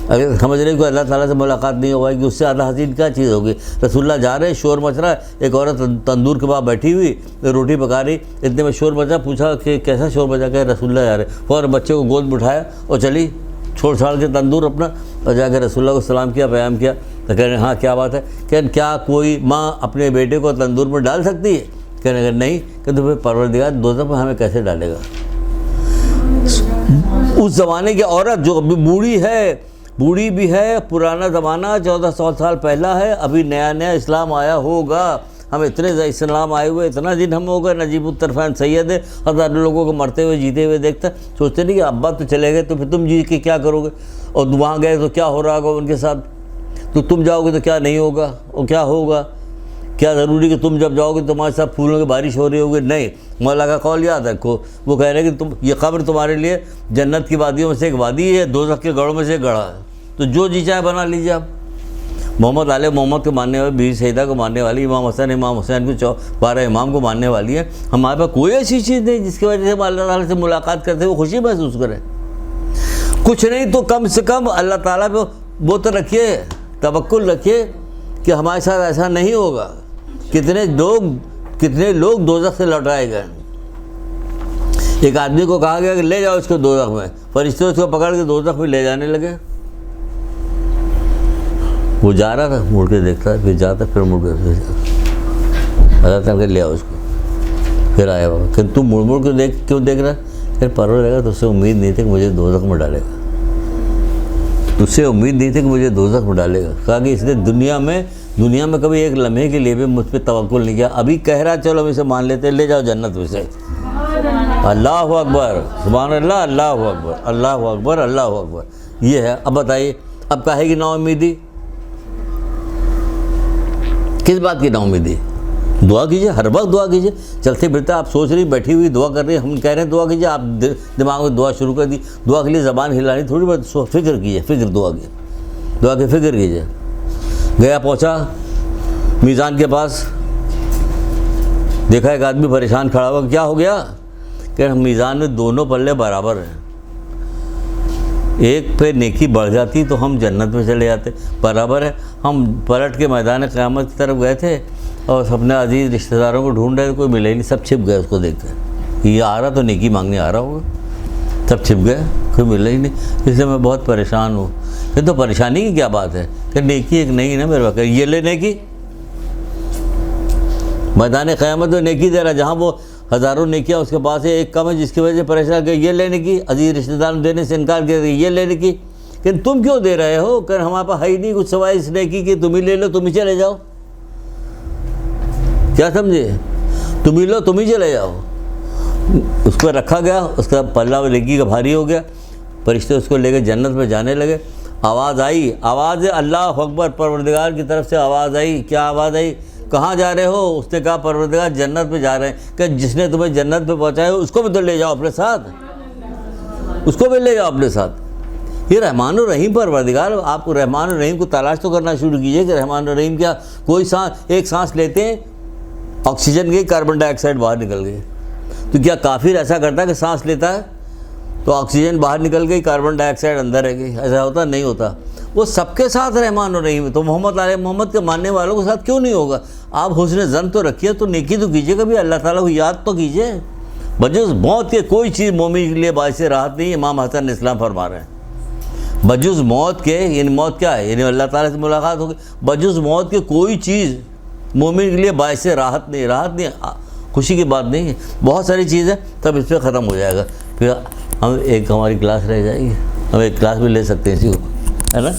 اگر سمجھ رہے کہ اللہ تعالیٰ سے ملاقات نہیں ہوگی کہ اس سے زیادہ حسین کیا چیز ہوگی. رسول اللہ جا رہے ہیں, شور مچ رہا ہے, ایک عورت تندور کے پاس بیٹھی ہوئی روٹی پکا رہی. اتنے میں شور مچا, پوچھا کہ کیسا شور مچا؟ کہ رسول اللہ جا رہے. فوراً بچے کو گود میں اٹھایا اور چلی, چھوڑ چھاڑ کے تندور اپنا, اور جا کے رسول اللہ کو سلام کیا, پیام کیا. تو کہہ رہے ہیں ہاں کیا بات ہے؟ کہ کیا کوئی ماں اپنے بیٹے کو تندور میں ڈال سکتی ہے؟ کہنے لگا نہیں. کہ تو پھر پروردگار دوزخ میں ہمیں کیسے ڈالے گا؟ اس زمانے کی عورت جو ابھی بوڑھی ہے, بوڑھی بھی ہے, پرانا زمانہ 1400 سال پہلا ہے, ابھی نیا نیا اسلام آیا ہوگا. ہم اتنے اسلام آئے ہوئے اتنا دن ہم ہو گئے، نجیب الطرفین سید ہے، ہزاروں لوگوں کو مرتے ہوئے جیتے ہوئے دیکھتا، سوچتے نہیں کہ ابا تو چلے گئے تو پھر تم جی کے کیا کرو گے، اور وہاں گئے تو کیا ہو رہا ہوگا ان کے ساتھ، تو تم جاؤ گے تو کیا نہیں ہوگا، اور کیا ہوگا، کیا ضروری کہ تم جب جاؤ گے تمہارے ساتھ پھولوں کی بارش ہو رہی ہوگی، نہیں۔ مولا کا قول یاد رکھو، وہ کہہ رہے ہیں کہ یہ قبر تمہارے لیے جنت کی وادیوں میں سے ایک وادی ہے، دوزخ کے گڑھوں میں سے ایک گڑھا ہے، تو جو جی چاہے بنا لیجیے آپ۔ محمد آل محمد کو ماننے والے، بیوی سیدہ کو ماننے والی، امام حسن امام حسین کو 12 امام کو ماننے والی ہے، ہمارے پاس کوئی ایسی چیز نہیں جس کی وجہ سے ہم اللہ تعالیٰ سے ملاقات کرتے ہوئے خوشی محسوس کریں۔ کچھ نہیں تو کم سے کم اللہ تعالیٰ پہ وہ تو رکھیے، توکل رکھیے کہ ہمارے ساتھ ایسا نہیں ہوگا۔ کتنے لوگ دوزخ سے لوٹائے گئے۔ ایک آدمی کو کہا گیا کہ لے جاؤ اس کو دوزخ میں، فرشتے اس کو پکڑ کے دوزخ میں لے جانے لگے۔ وہ جا رہا تھا، مڑ کے دیکھتا، پھر جاتا، پھر مڑ کے اللہ تعالیٰ کہ لے آؤ اس کو، پھر آیا بابا کہ تم مڑ کے کیوں دیکھ رہا؟ پھر پرور لگا، تو اس سے امید نہیں تھی کہ مجھے دوزخ میں ڈالے گا، اس سے امید نہیں تھی کہ مجھے دوزخ میں ڈالے گا۔ کہا کہ اس نے دنیا میں کبھی ایک لمحے کے لیے بھی مجھ پہ توکل نہیں کیا، ابھی کہہ رہا چلو ہم اسے مان لیتے، لے جاؤ جنت میں سے۔ اللہ اکبر، سبحان اللہ، اللہ اکبر، اللہ اکبر، اللہ اکبر۔ یہ ہے۔ اب بتائیے اب کہے گی نا امیدی، کس بات کی نا امیدی؟ دعا کیجیے، ہر وقت دعا کیجیے، چلتے پھرتے آپ سوچ رہی بیٹھی ہوئی دعا کر رہی، ہم کہہ رہے ہیں دعا کیجیے، آپ دماغ میں دعا شروع کر دی، دعا کے لیے زبان ہلانی تھوڑی بہت، فکر کیجیے، فکر دعا کی فکر کیجیے۔ گیا پہنچا میزان کے پاس، دیکھا ایک آدمی پریشان کھڑا ہوا، کیا ہو گیا؟ کہ میزان میں دونوں پلے برابر ہیں، ایک پہ نیکی بڑھ جاتی تو ہم جنت میں چلے جاتے، برابر ہے۔ ہم پلٹ کے میدان قیامت کی طرف گئے تھے اور اپنے عزیز رشتہ داروں کو ڈھونڈ رہے، کوئی ملے نہیں، سب چھپ گئے اس کو دیکھ کر، یہ آ رہا تو نیکی مانگنے آ رہا ہوگا، سب چھپ گئے، کوئی ملا ہی نہیں، اس لیے میں بہت پریشان ہوں۔ یہ تو پریشانی کی کیا بات ہے کہ نیکی ایک نہیں نا میرے وقت، یہ لے نیکی، میدان قیامت میں نیکی دے رہا، جہاں وہ ہزاروں نیکیاں اس کے پاس ہے، ایک کم ہے جس کی وجہ سے پریشان کہ یہ لینے کی، عزیز رشتہ دار دینے سے انکار کیا، یہ لینے کی، کہ تم کیوں دے رہے ہو؟ کہ ہمارے پاس ہے ہی نہیں کچھ سوائے اس نیکی کہ تم ہی لے لو، تم ہی چلے جاؤ، کیا سمجھے؟ تم ہی لو، تم ہی چلے جاؤ۔ اس کو رکھا گیا، اس کا پلہ نیکی کا بھاری ہو گیا، فرشتے اس کو لے کے جنت میں جانے لگے۔ آواز آئی، آواز اللہ اکبر، پروردگار کی طرف سے آواز آئی۔ کیا آواز آئی؟ کہاں جا رہے ہو؟ اس نے کہا پروردگار جنت میں جا رہے ہیں۔ کہ جس نے تمہیں جنت میں پہنچایا اس کو بھی تو لے جاؤ اپنے ساتھ، اس کو بھی لے جاؤ اپنے ساتھ۔ یہ رحمان الرحیم پروردگار، آپ کو رحمان الرحیم کو تلاش تو کرنا شروع کیجئے کہ رحمان الرحیم کیا، کوئی ایک سانس لیتے ہیں آکسیجن گئی، کاربن ڈائی آکسائڈ باہر نکل گئی، تو کیا کافر ایسا کرتا ہے کہ سانس لیتا ہے تو آکسیجن باہر نکل گئی، کاربن ڈائی آکسائڈ اندر رہ گئی؟ ایسا ہوتا نہیں ہوتا۔ وہ سب کے ساتھ رحمان الرحیم ہے، تو محمد علیہ محمد کے ماننے والوں کے ساتھ کیوں نہیں ہوگا؟ آپ حسن ظن تو رکھیے، تو نیکی تو کیجیے، کبھی اللہ تعالیٰ کو یاد تو کیجیے۔ بجز موت کے کوئی چیز مومن کے لیے باعث راحت نہیں، امام حسن اسلام فرما رہے ہیں۔ بجز موت کے، یعنی موت کیا ہے؟ یعنی اللہ تعالیٰ سے ملاقات ہوگی۔ بجز موت کے کوئی چیز مومن کے لیے باعث راحت نہیں، خوشی کی بات نہیں ہے۔ بہت ساری چیزیں تب اس پہ ختم ہو جائے گا، پھر ہم ایک ہماری کلاس رہ جائے گی، ہم ایک کلاس بھی لے سکتے ہیں اسی کو، ہے نا۔